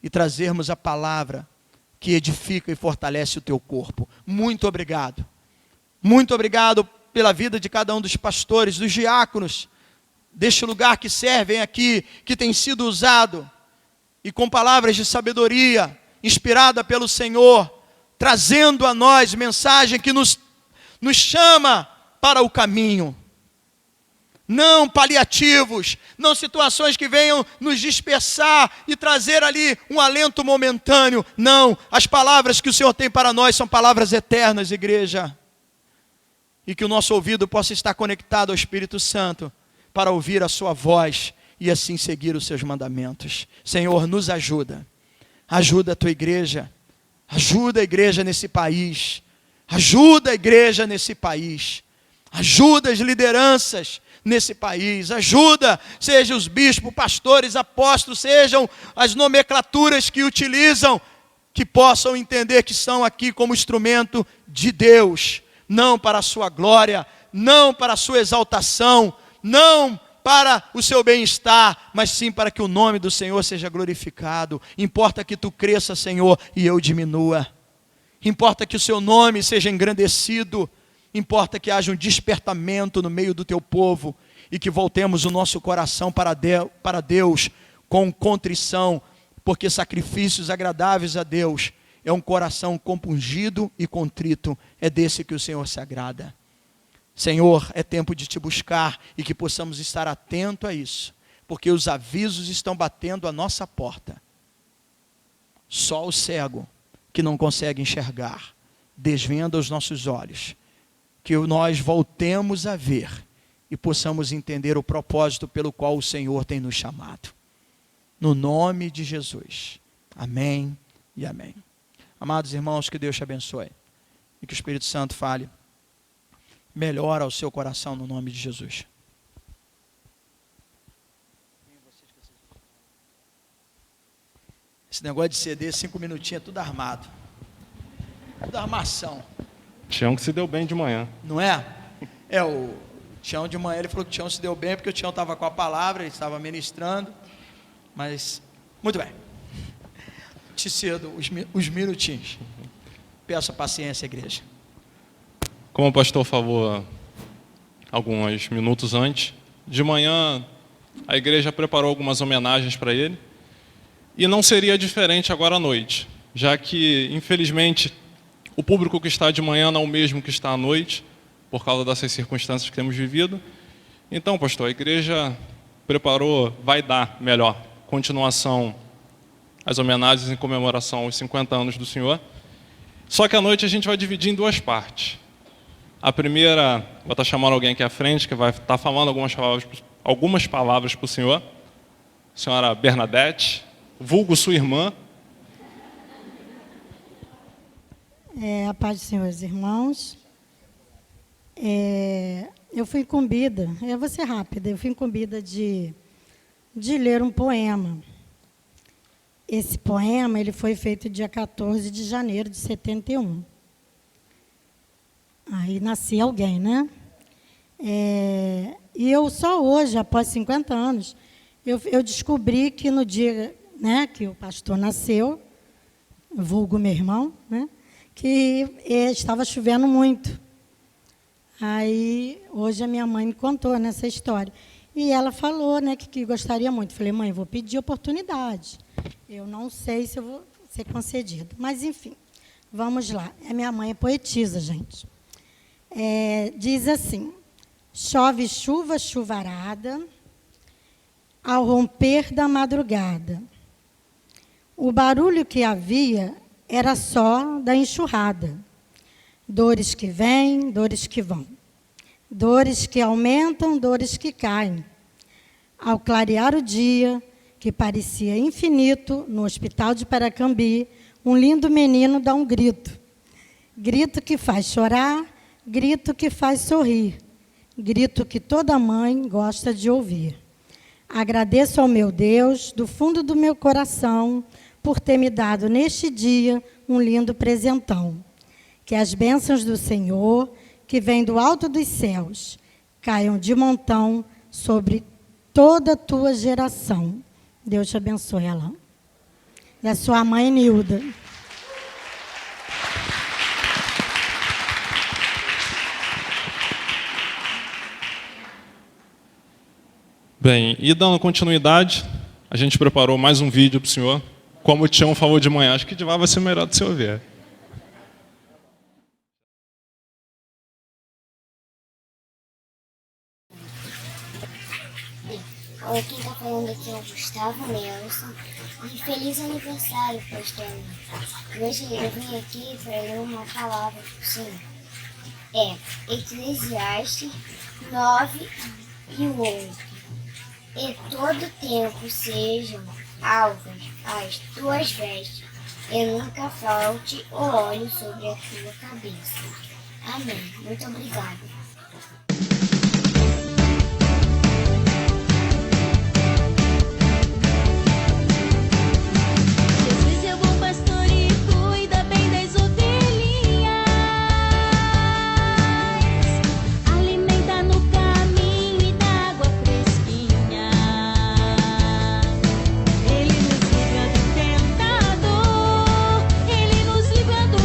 e trazermos a palavra que edifica e fortalece o teu corpo. Muito obrigado. Muito obrigado pela vida de cada um dos pastores, dos diáconos, deste lugar que servem aqui, que tem sido usado, e com palavras de sabedoria, inspirada pelo Senhor, trazendo a nós mensagem que nos chama para o caminho. Não paliativos, não situações que venham nos dispersar e trazer ali um alento momentâneo. Não, as palavras que o Senhor tem para nós são palavras eternas, igreja. E que o nosso ouvido possa estar conectado ao Espírito Santo para ouvir a sua voz e assim seguir os seus mandamentos. Senhor, nos ajuda. Ajuda a tua igreja. Ajuda a igreja nesse país. Ajuda a igreja nesse país. Ajuda as lideranças nesse país. Ajuda, sejam os bispos, pastores, apóstolos, sejam as nomenclaturas que utilizam, que possam entender que são aqui como instrumento de Deus. Não para a sua glória, não para a sua exaltação, não para o seu bem-estar, mas sim para que o nome do Senhor seja glorificado. Importa que tu cresça, Senhor, e eu diminua. Importa que o seu nome seja engrandecido. Importa que haja um despertamento no meio do teu povo e que voltemos o nosso coração para Deus com contrição, porque sacrifícios agradáveis a Deus é um coração compungido e contrito. É desse que o Senhor se agrada. Senhor, é tempo de te buscar e que possamos estar atentos a isso, porque os avisos estão batendo à nossa porta. Só o cego que não consegue enxergar desvenda os nossos olhos, que nós voltemos a ver e possamos entender o propósito pelo qual o Senhor tem nos chamado. No nome de Jesus. Amém e amém. Amados irmãos, que Deus te abençoe e que o Espírito Santo fale melhor ao seu coração no nome de Jesus. Esse negócio de CD, 5 minutinhos, é tudo armado. Tudo armação. Tião que se deu bem de manhã. Não é? O Tião de manhã, ele falou que o Tião se deu bem, porque o Tião estava com a palavra, ele estava ministrando. Mas, muito bem. Te cedo os minutinhos. Peço a paciência, igreja. Como o pastor falou alguns minutos antes, de manhã a igreja preparou algumas homenagens para ele. E não seria diferente agora à noite, já que, infelizmente, o público que está de manhã não é o mesmo que está à noite, por causa dessas circunstâncias que temos vivido. Então, pastor, a igreja preparou, vai dar, melhor, continuação às homenagens em comemoração aos 50 anos do Senhor. Só que à noite a gente vai dividir em duas partes. A primeira, vou estar chamando alguém aqui à frente, que vai estar falando algumas palavras para o Senhor. A senhora Bernadette, vulgo sua irmã. A paz do Senhor, irmãos. Eu fui incumbida, eu vou ser rápida, eu fui incumbida de ler um poema. Esse poema ele foi feito dia 14 de janeiro de 71. Aí nasci alguém, né? E eu só hoje, após 50 anos, eu descobri que no dia, né, que o pastor nasceu, vulgo meu irmão, né, que estava chovendo muito. Aí, hoje a minha mãe me contou nessa história. E ela falou, né, que gostaria muito. Falei, mãe, vou pedir oportunidade. Eu não sei se eu vou ser concedido. Mas, enfim, vamos lá. A minha mãe é poetisa, gente. Diz assim: chove chuva chuvarada, ao romper da madrugada. O barulho que havia era só da enxurrada. Dores que vêm, dores que vão. Dores que aumentam, dores que caem. Ao clarear o dia, que parecia infinito, no hospital de Paracambi, um lindo menino dá um grito. Grito que faz chorar, grito que faz sorrir. Grito que toda mãe gosta de ouvir. Agradeço ao meu Deus, do fundo do meu coração, por ter me dado neste dia um lindo presentão. Que as bênçãos do Senhor, que vêm do alto dos céus, caiam de montão sobre toda a tua geração. Deus te abençoe, ela. E a sua mãe, Nilda. Bem, e dando continuidade, a gente preparou mais um vídeo para o senhor. Como o Tião falou de manhã, acho que de lá vai ser melhor do senhor ver. Oi, quem está falando aqui é o Gustavo Nelson. E feliz aniversário, pastor. Hoje eu vim aqui para ler uma palavra para o senhor. Eclesiastes 9 e 8. E todo tempo sejam alvas as tuas vestes, e nunca falte o óleo sobre a tua cabeça. Amém. Muito obrigada. Ele nos livra do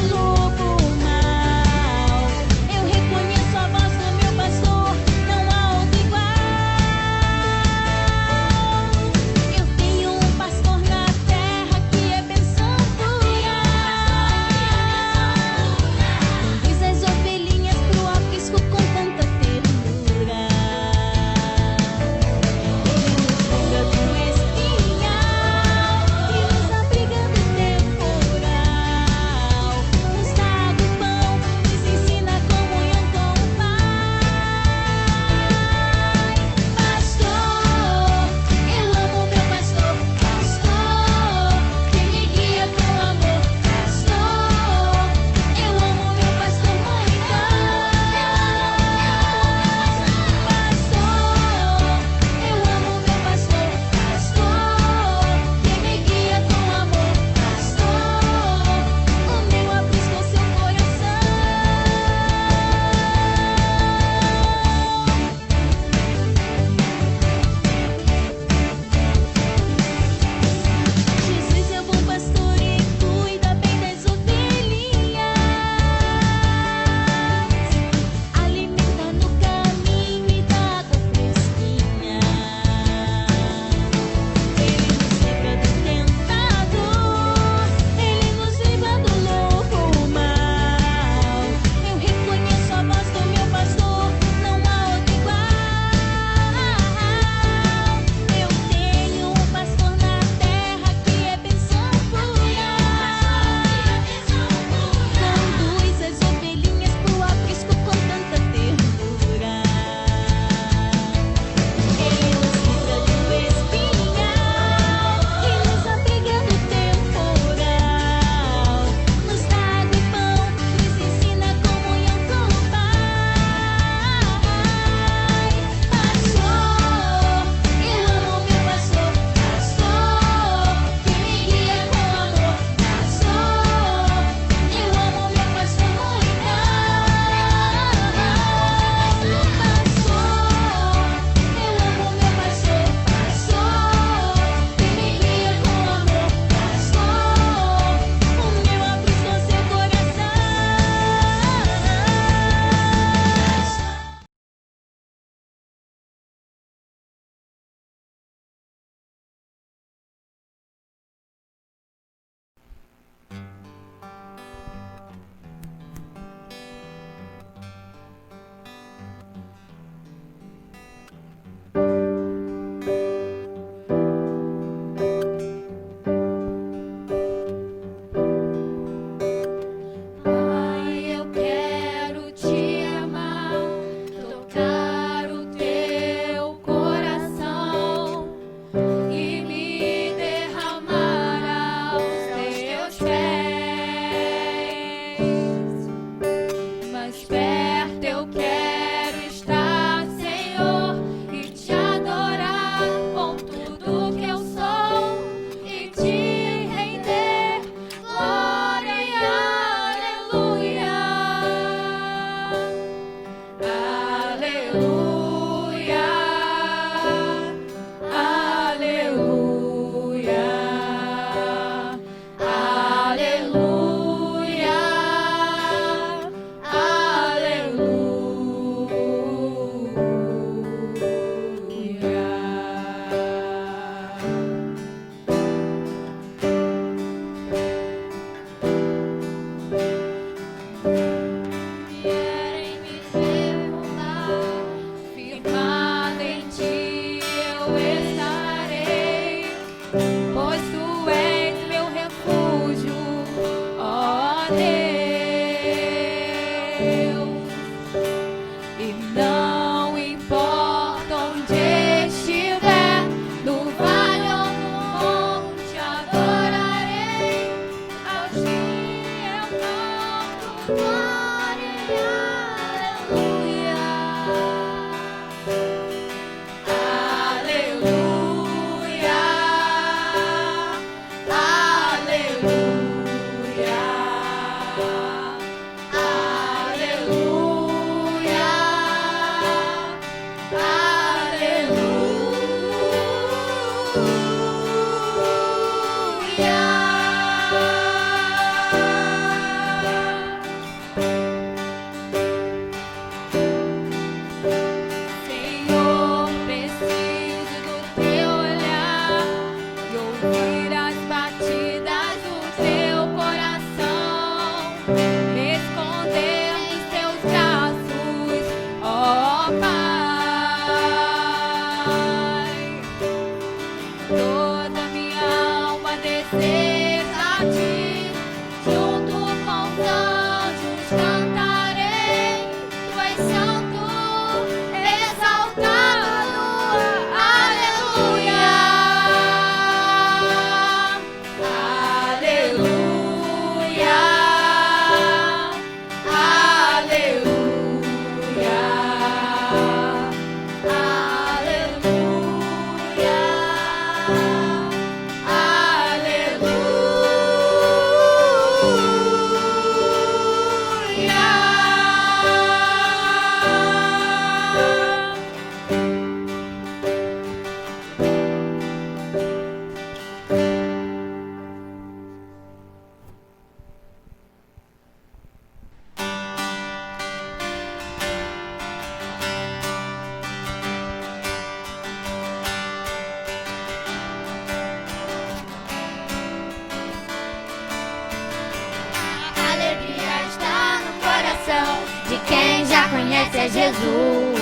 conhece a Jesus.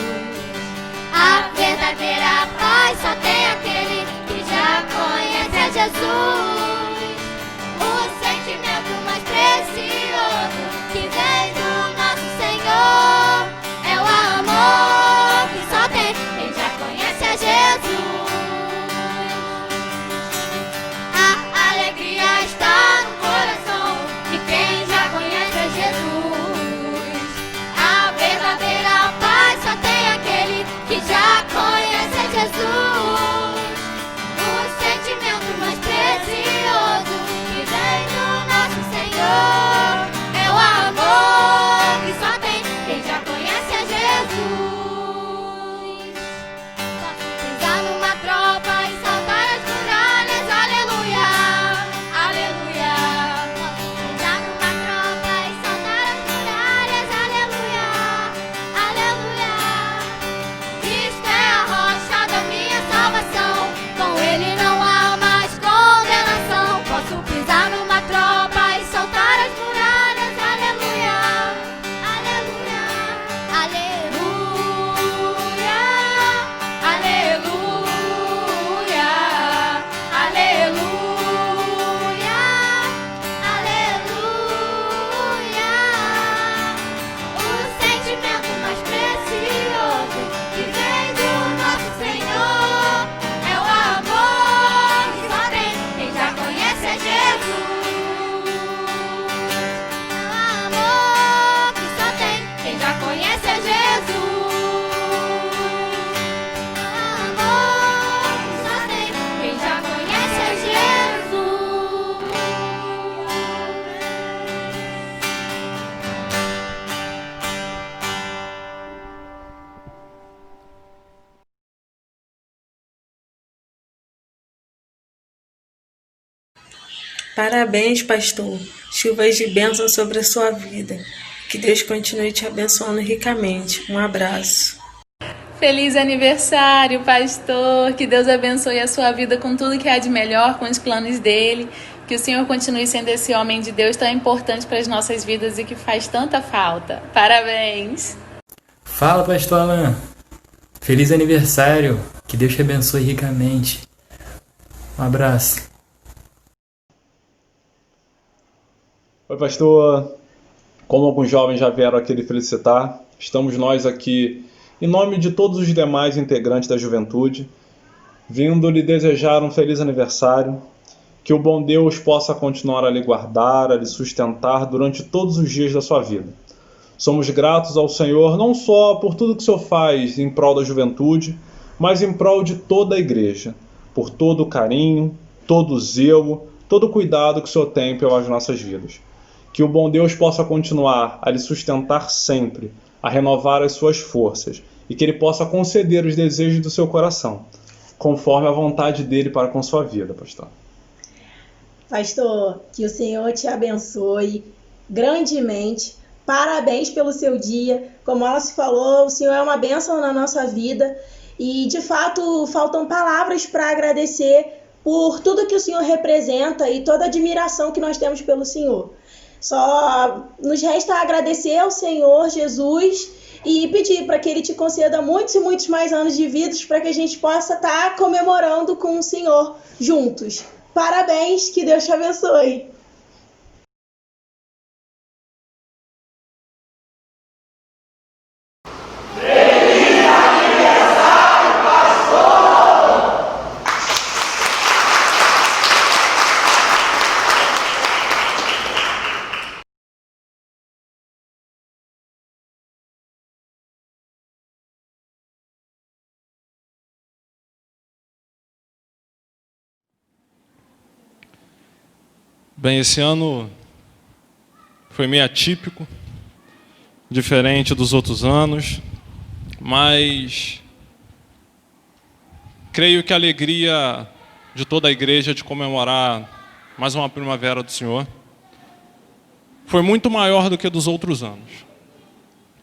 A verdadeira paz só tem aquele que já conhece a Jesus. O sentimento mais precioso que vem do nosso Senhor é o amor que só tem quem já conhece a Jesus. A alegria está no coração de quem já conhece a Jesus. A verdadeira paz só tem aquele que já conhece a Jesus. O sentimento mais precioso que vem do nosso Senhor é o amor que só tem quem já conhece a Jesus. Pisar numa tropa e saltar as muralhas, aleluia, aleluia. Pisar numa tropa e saltar as muralhas, aleluia, aleluia. Cristo é a rocha da minha salvação, com Ele não há mais condenação. Posso pisar numa tropa e saltar as muralhas, aleluia, aleluia, aleluia, aleluia, aleluia, aleluia. O sentimento mais precioso que vem do nosso Senhor é o amor que só tem quem já conhece a Jesus. É o amor que só tem quem já conhece a Jesus. É o amor que só tem quem já conhece a Jesus. Parabéns, pastor. Chuvas de bênção sobre a sua vida. Que Deus continue te abençoando ricamente. Um abraço. Feliz aniversário, pastor! Que Deus abençoe a sua vida com tudo que há de melhor, com os planos dele. Que o Senhor continue sendo esse homem de Deus tão importante para as nossas vidas e que faz tanta falta. Parabéns! Fala, pastor Alan. Feliz aniversário. Que Deus te abençoe ricamente. Um abraço. Oi, pastor. Como alguns jovens já vieram aqui lhe felicitar, estamos nós aqui, em nome de todos os demais integrantes da juventude, vindo lhe desejar um feliz aniversário, que o bom Deus possa continuar a lhe guardar, a lhe sustentar durante todos os dias da sua vida. Somos gratos ao Senhor não só por tudo que o Senhor faz em prol da juventude, mas em prol de toda a igreja, por todo o carinho, todo o zelo, todo o cuidado que o Senhor tem pelas nossas vidas. Que o bom Deus possa continuar a lhe sustentar sempre, a renovar as suas forças, e que Ele possa conceder os desejos do seu coração, conforme a vontade dEle para com sua vida, pastor. Pastor, que o Senhor te abençoe grandemente. Parabéns pelo seu dia. Como ela se falou, o Senhor é uma bênção na nossa vida. E, de fato, faltam palavras para agradecer por tudo que o Senhor representa e toda a admiração que nós temos pelo Senhor. Só nos resta agradecer ao Senhor Jesus e pedir para que Ele te conceda muitos e muitos mais anos de vida para que a gente possa estar comemorando com o Senhor juntos. Parabéns, que Deus te abençoe. Bem, esse ano foi meio atípico, diferente dos outros anos, mas creio que a alegria de toda a igreja de comemorar mais uma primavera do Senhor foi muito maior do que dos outros anos.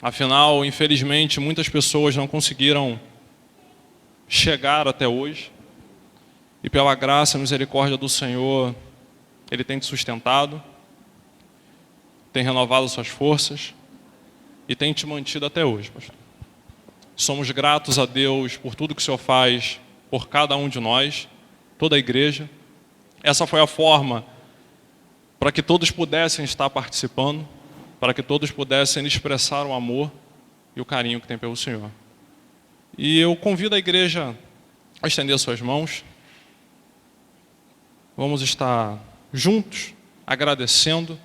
Afinal, infelizmente, muitas pessoas não conseguiram chegar até hoje, e pela graça e misericórdia do Senhor, Ele tem te sustentado, tem renovado suas forças e tem te mantido até hoje, pastor. Somos gratos a Deus por tudo que o Senhor faz por cada um de nós, toda a igreja. Essa foi a forma para que todos pudessem estar participando, para que todos pudessem expressar o amor e o carinho que tem pelo Senhor. E eu convido a igreja a estender suas mãos. Vamos estar juntos, agradecendo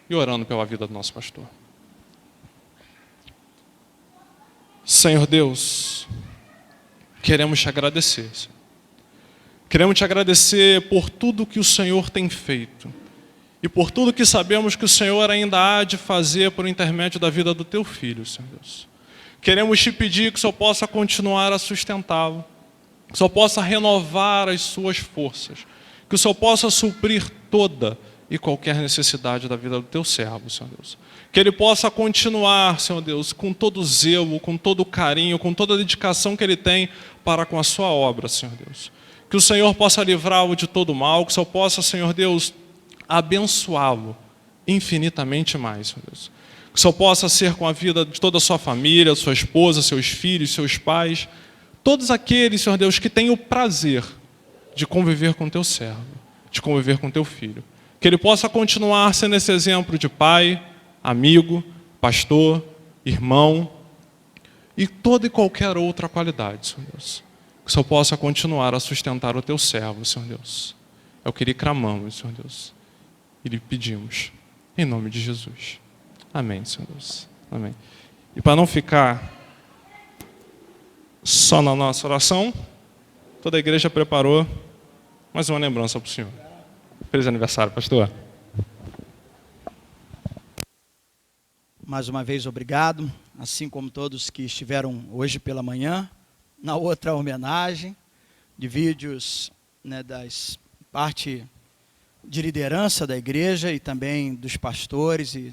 e orando pela vida do nosso pastor. Senhor Deus, queremos te agradecer, Senhor. Queremos te agradecer por tudo que o Senhor tem feito e por tudo que sabemos que o Senhor ainda há de fazer por intermédio da vida do teu filho, Senhor Deus. Queremos te pedir que o Senhor possa continuar a sustentá-lo, que o Senhor possa renovar as suas forças, que o Senhor possa suprir toda e qualquer necessidade da vida do teu servo, Senhor Deus. Que ele possa continuar, Senhor Deus, com todo o zelo, com todo o carinho, com toda a dedicação que ele tem para com a sua obra, Senhor Deus. Que o Senhor possa livrá-lo de todo o mal, que o Senhor possa, Senhor Deus, abençoá-lo infinitamente mais, Senhor Deus. Que o Senhor possa ser com a vida de toda a sua família, sua esposa, seus filhos, seus pais, todos aqueles, Senhor Deus, que têm o prazer de conviver com teu servo, de conviver com teu filho. Que ele possa continuar sendo esse exemplo de pai, amigo, pastor, irmão e toda e qualquer outra qualidade, Senhor Deus. Que o Senhor possa continuar a sustentar o teu servo, Senhor Deus. É o que lhe clamamos, Senhor Deus. E lhe pedimos, em nome de Jesus. Amém, Senhor Deus. Amém. E para não ficar só na nossa oração, toda a igreja preparou mais uma lembrança para o Senhor. Feliz aniversário, pastor. Mais uma vez, obrigado. Assim como todos que estiveram hoje pela manhã, na outra homenagem, de vídeos, né, das parte de liderança da igreja e também dos pastores. E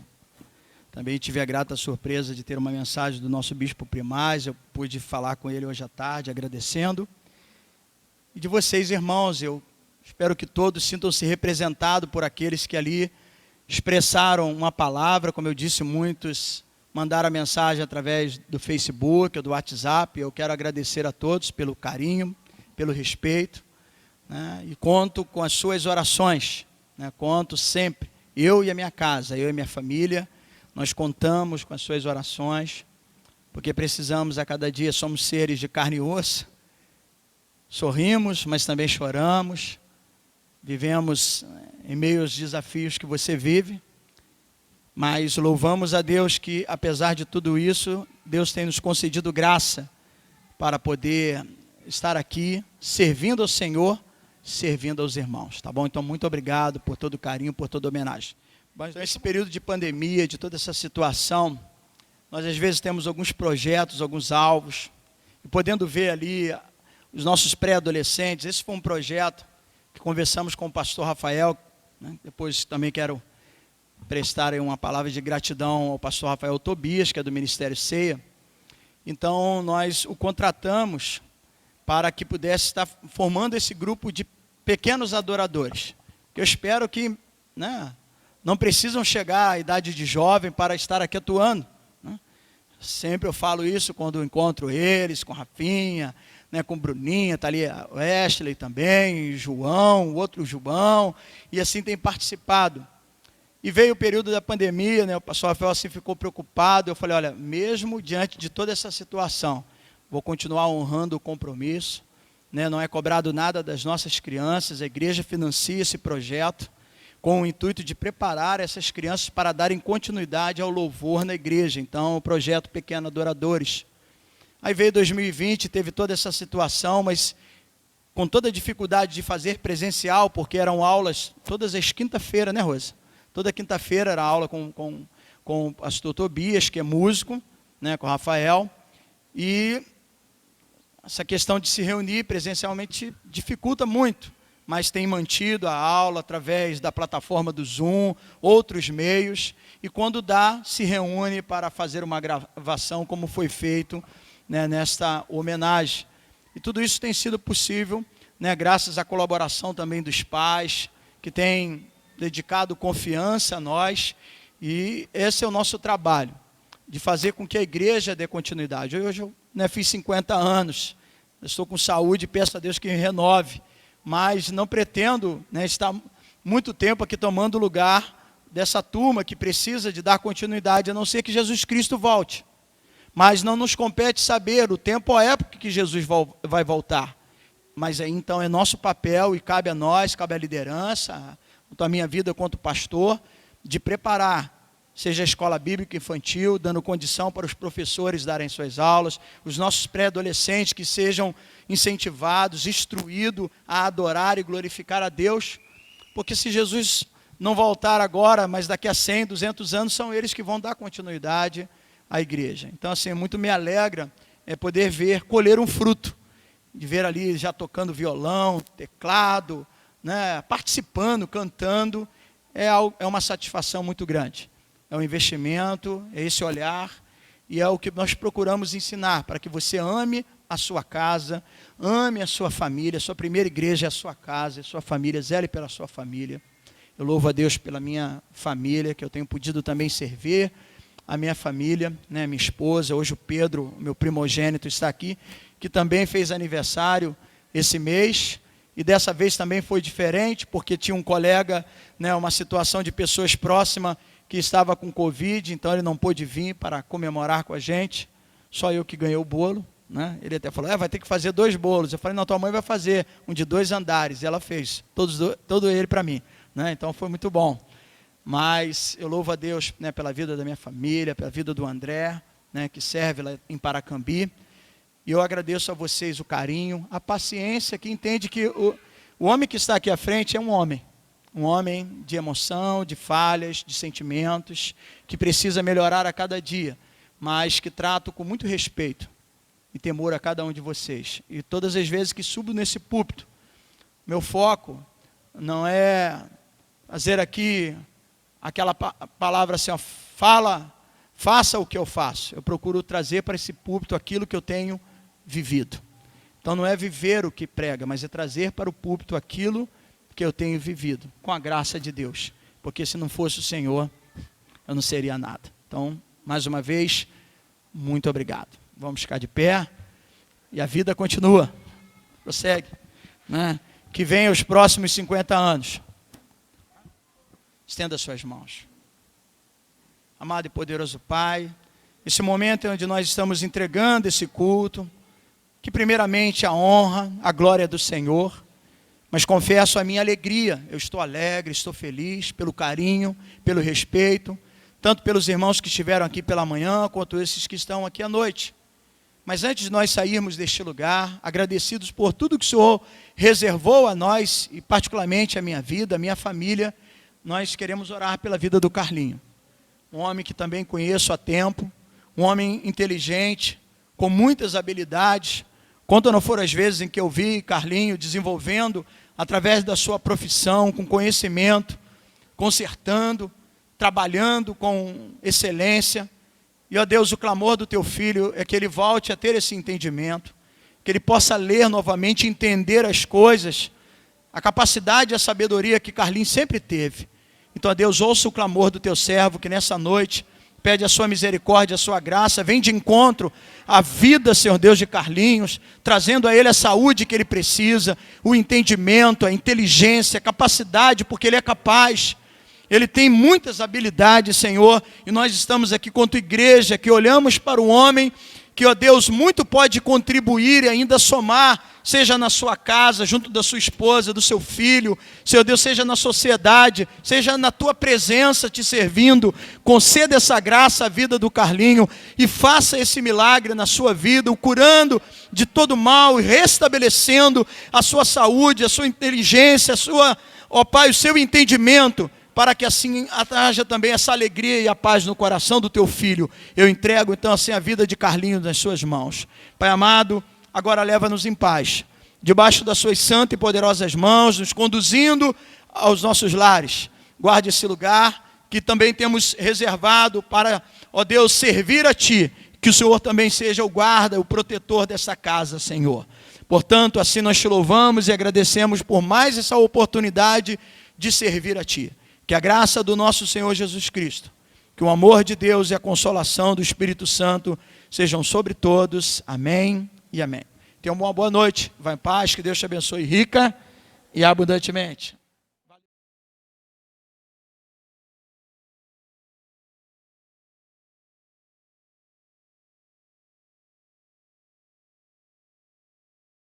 também tive a grata surpresa de ter uma mensagem do nosso bispo primaz. Eu pude falar com ele hoje à tarde, agradecendo. E de vocês, irmãos, eu espero que todos sintam-se representados por aqueles que ali expressaram uma palavra. Como eu disse, muitos mandaram a mensagem através do Facebook ou do WhatsApp. Eu quero agradecer a todos pelo carinho, pelo respeito, né? E conto com as suas orações, né? Conto sempre, eu e a minha casa, eu e a minha família, nós contamos com as suas orações, porque precisamos a cada dia, somos seres de carne e osso, sorrimos, mas também choramos, vivemos em meio aos desafios que você vive, mas louvamos a Deus que, apesar de tudo isso, Deus tem nos concedido graça para poder estar aqui, servindo ao Senhor, servindo aos irmãos, tá bom? Então, muito obrigado por todo o carinho, por toda a homenagem. Mas nesse período de pandemia, de toda essa situação, nós às vezes temos alguns projetos, alguns alvos, e podendo ver ali os nossos pré-adolescentes. Esse foi um projeto que conversamos com o pastor Rafael, né? Depois também quero prestar uma palavra de gratidão ao pastor Rafael Tobias, que é do Ministério Ceia. Então, nós o contratamos para que pudesse estar formando esse grupo de pequenos adoradores. Eu espero que, né, não precisam chegar à idade de jovem para estar aqui atuando, né? Sempre eu falo isso quando encontro eles, com Rafinha, né, com Bruninha, está ali a Wesley também, João, o outro João, e assim tem participado. E veio o período da pandemia, né, o pastor Rafael assim ficou preocupado, eu falei, olha, mesmo diante de toda essa situação, vou continuar honrando o compromisso, né, não é cobrado nada das nossas crianças, a igreja financia esse projeto com o intuito de preparar essas crianças para darem continuidade ao louvor na igreja. Então, o projeto Pequeno Adoradores. Aí veio 2020, teve toda essa situação, mas com toda a dificuldade de fazer presencial, porque eram aulas todas as quinta-feiras, né, Rosa? Toda quinta-feira era aula com o pastor Tobias, que é músico, né, com o Rafael, e essa questão de se reunir presencialmente dificulta muito, mas tem mantido a aula através da plataforma do Zoom, outros meios, e quando dá, se reúne para fazer uma gravação, como foi feito, né, nesta homenagem. E tudo isso tem sido possível, né, graças à colaboração também dos pais, que têm dedicado confiança a nós, e esse é o nosso trabalho, de fazer com que a igreja dê continuidade. Hoje eu, né, fiz 50 anos, estou com saúde e peço a Deus que me renove, mas não pretendo, né, estar muito tempo aqui tomando lugar dessa turma que precisa de dar continuidade, a não ser que Jesus Cristo volte. Mas não nos compete saber o tempo ou a época que Jesus vai voltar. Mas aí então é nosso papel e cabe a nós, cabe à liderança, tanto a minha vida quanto o pastor, de preparar, seja a escola bíblica infantil, dando condição para os professores darem suas aulas, os nossos pré-adolescentes que sejam incentivados, instruídos a adorar e glorificar a Deus, porque se Jesus não voltar agora, mas daqui a 100, 200 anos, são eles que vão dar continuidade à igreja. Então, assim, muito me alegra poder ver, colher um fruto, de ver ali já tocando violão, teclado, né, participando, cantando, é uma satisfação muito grande. É um investimento, é esse olhar, e é o que nós procuramos ensinar, para que você ame a sua casa, ame a sua família, a sua primeira igreja é a sua casa, a sua família, zele pela sua família. Eu louvo a Deus pela minha família, que eu tenho podido também servir a minha família, né, minha esposa, hoje o Pedro, meu primogênito, está aqui, que também fez aniversário esse mês, e dessa vez também foi diferente, porque tinha um colega, né, uma situação de pessoas próximas, que estava com Covid, então ele não pôde vir para comemorar com a gente, só eu que ganhei o bolo, né? Ele até falou, vai ter que fazer 2 bolos, eu falei, não, tua mãe vai fazer um de 2 andares, e ela fez, todo ele para mim, né? Então foi muito bom, mas eu louvo a Deus, né, pela vida da minha família, pela vida do André, né, que serve lá em Paracambi, e eu agradeço a vocês o carinho, a paciência, que entende que o homem que está aqui à frente é um homem de emoção, de falhas, de sentimentos, que precisa melhorar a cada dia, mas que trato com muito respeito e temor a cada um de vocês. E todas as vezes que subo nesse púlpito, meu foco não é fazer aqui aquela palavra assim, ó, faça o que eu faço. Eu procuro trazer para esse púlpito aquilo que eu tenho vivido. Então não é viver o que prega, mas é trazer para o púlpito aquilo que eu tenho vivido, com a graça de Deus, porque se não fosse o Senhor, eu não seria nada. Então, mais uma vez, muito obrigado. Vamos ficar de pé, e a vida continua, prossegue, né? Que venha os próximos 50 anos. Estenda suas mãos. Amado e poderoso Pai, esse momento é onde nós estamos entregando esse culto, que primeiramente a honra, a glória do Senhor, mas confesso a minha alegria, eu estou alegre, estou feliz pelo carinho, pelo respeito, tanto pelos irmãos que estiveram aqui pela manhã, quanto esses que estão aqui à noite. Mas antes de nós sairmos deste lugar, agradecidos por tudo que o Senhor reservou a nós, e particularmente a minha vida, a minha família, nós queremos orar pela vida do Carlinho. Um homem que também conheço há tempo, um homem inteligente, com muitas habilidades. Quanto não foram as vezes em que eu vi Carlinho desenvolvendo, através da sua profissão, com conhecimento, consertando, trabalhando com excelência. E, ó Deus, o clamor do teu filho é que ele volte a ter esse entendimento, que ele possa ler novamente, entender as coisas, a capacidade e a sabedoria que Carlinhos sempre teve. Então, ó Deus, ouça o clamor do teu servo, que nessa noite pede a sua misericórdia, a sua graça, vem de encontro à vida, Senhor Deus, de Carlinhos, trazendo a ele a saúde que ele precisa, o entendimento, a inteligência, a capacidade, porque ele é capaz. Ele tem muitas habilidades, Senhor, e nós estamos aqui quanto igreja, que olhamos para o homem, que, ó Deus, muito pode contribuir e ainda somar, seja na sua casa, junto da sua esposa, do seu filho, Senhor Deus, seja na sociedade, seja na tua presença te servindo. Conceda essa graça à vida do Carlinho e faça esse milagre na sua vida, o curando de todo mal e restabelecendo a sua saúde, a sua inteligência, ó Pai, o seu entendimento, para que assim haja também essa alegria e a paz no coração do teu filho. Eu entrego então assim a vida de Carlinhos nas suas mãos. Pai amado, agora leva-nos em paz, debaixo das suas santas e poderosas mãos, nos conduzindo aos nossos lares. Guarde esse lugar que também temos reservado para, ó Deus, servir a Ti, que o Senhor também seja o guarda, o protetor dessa casa, Senhor. Portanto, assim nós te louvamos e agradecemos por mais essa oportunidade de servir a Ti. Que a graça do nosso Senhor Jesus Cristo, que o amor de Deus e a consolação do Espírito Santo sejam sobre todos. Amém e amém. Tenha uma boa noite. Vá em paz, que Deus te abençoe rica e abundantemente.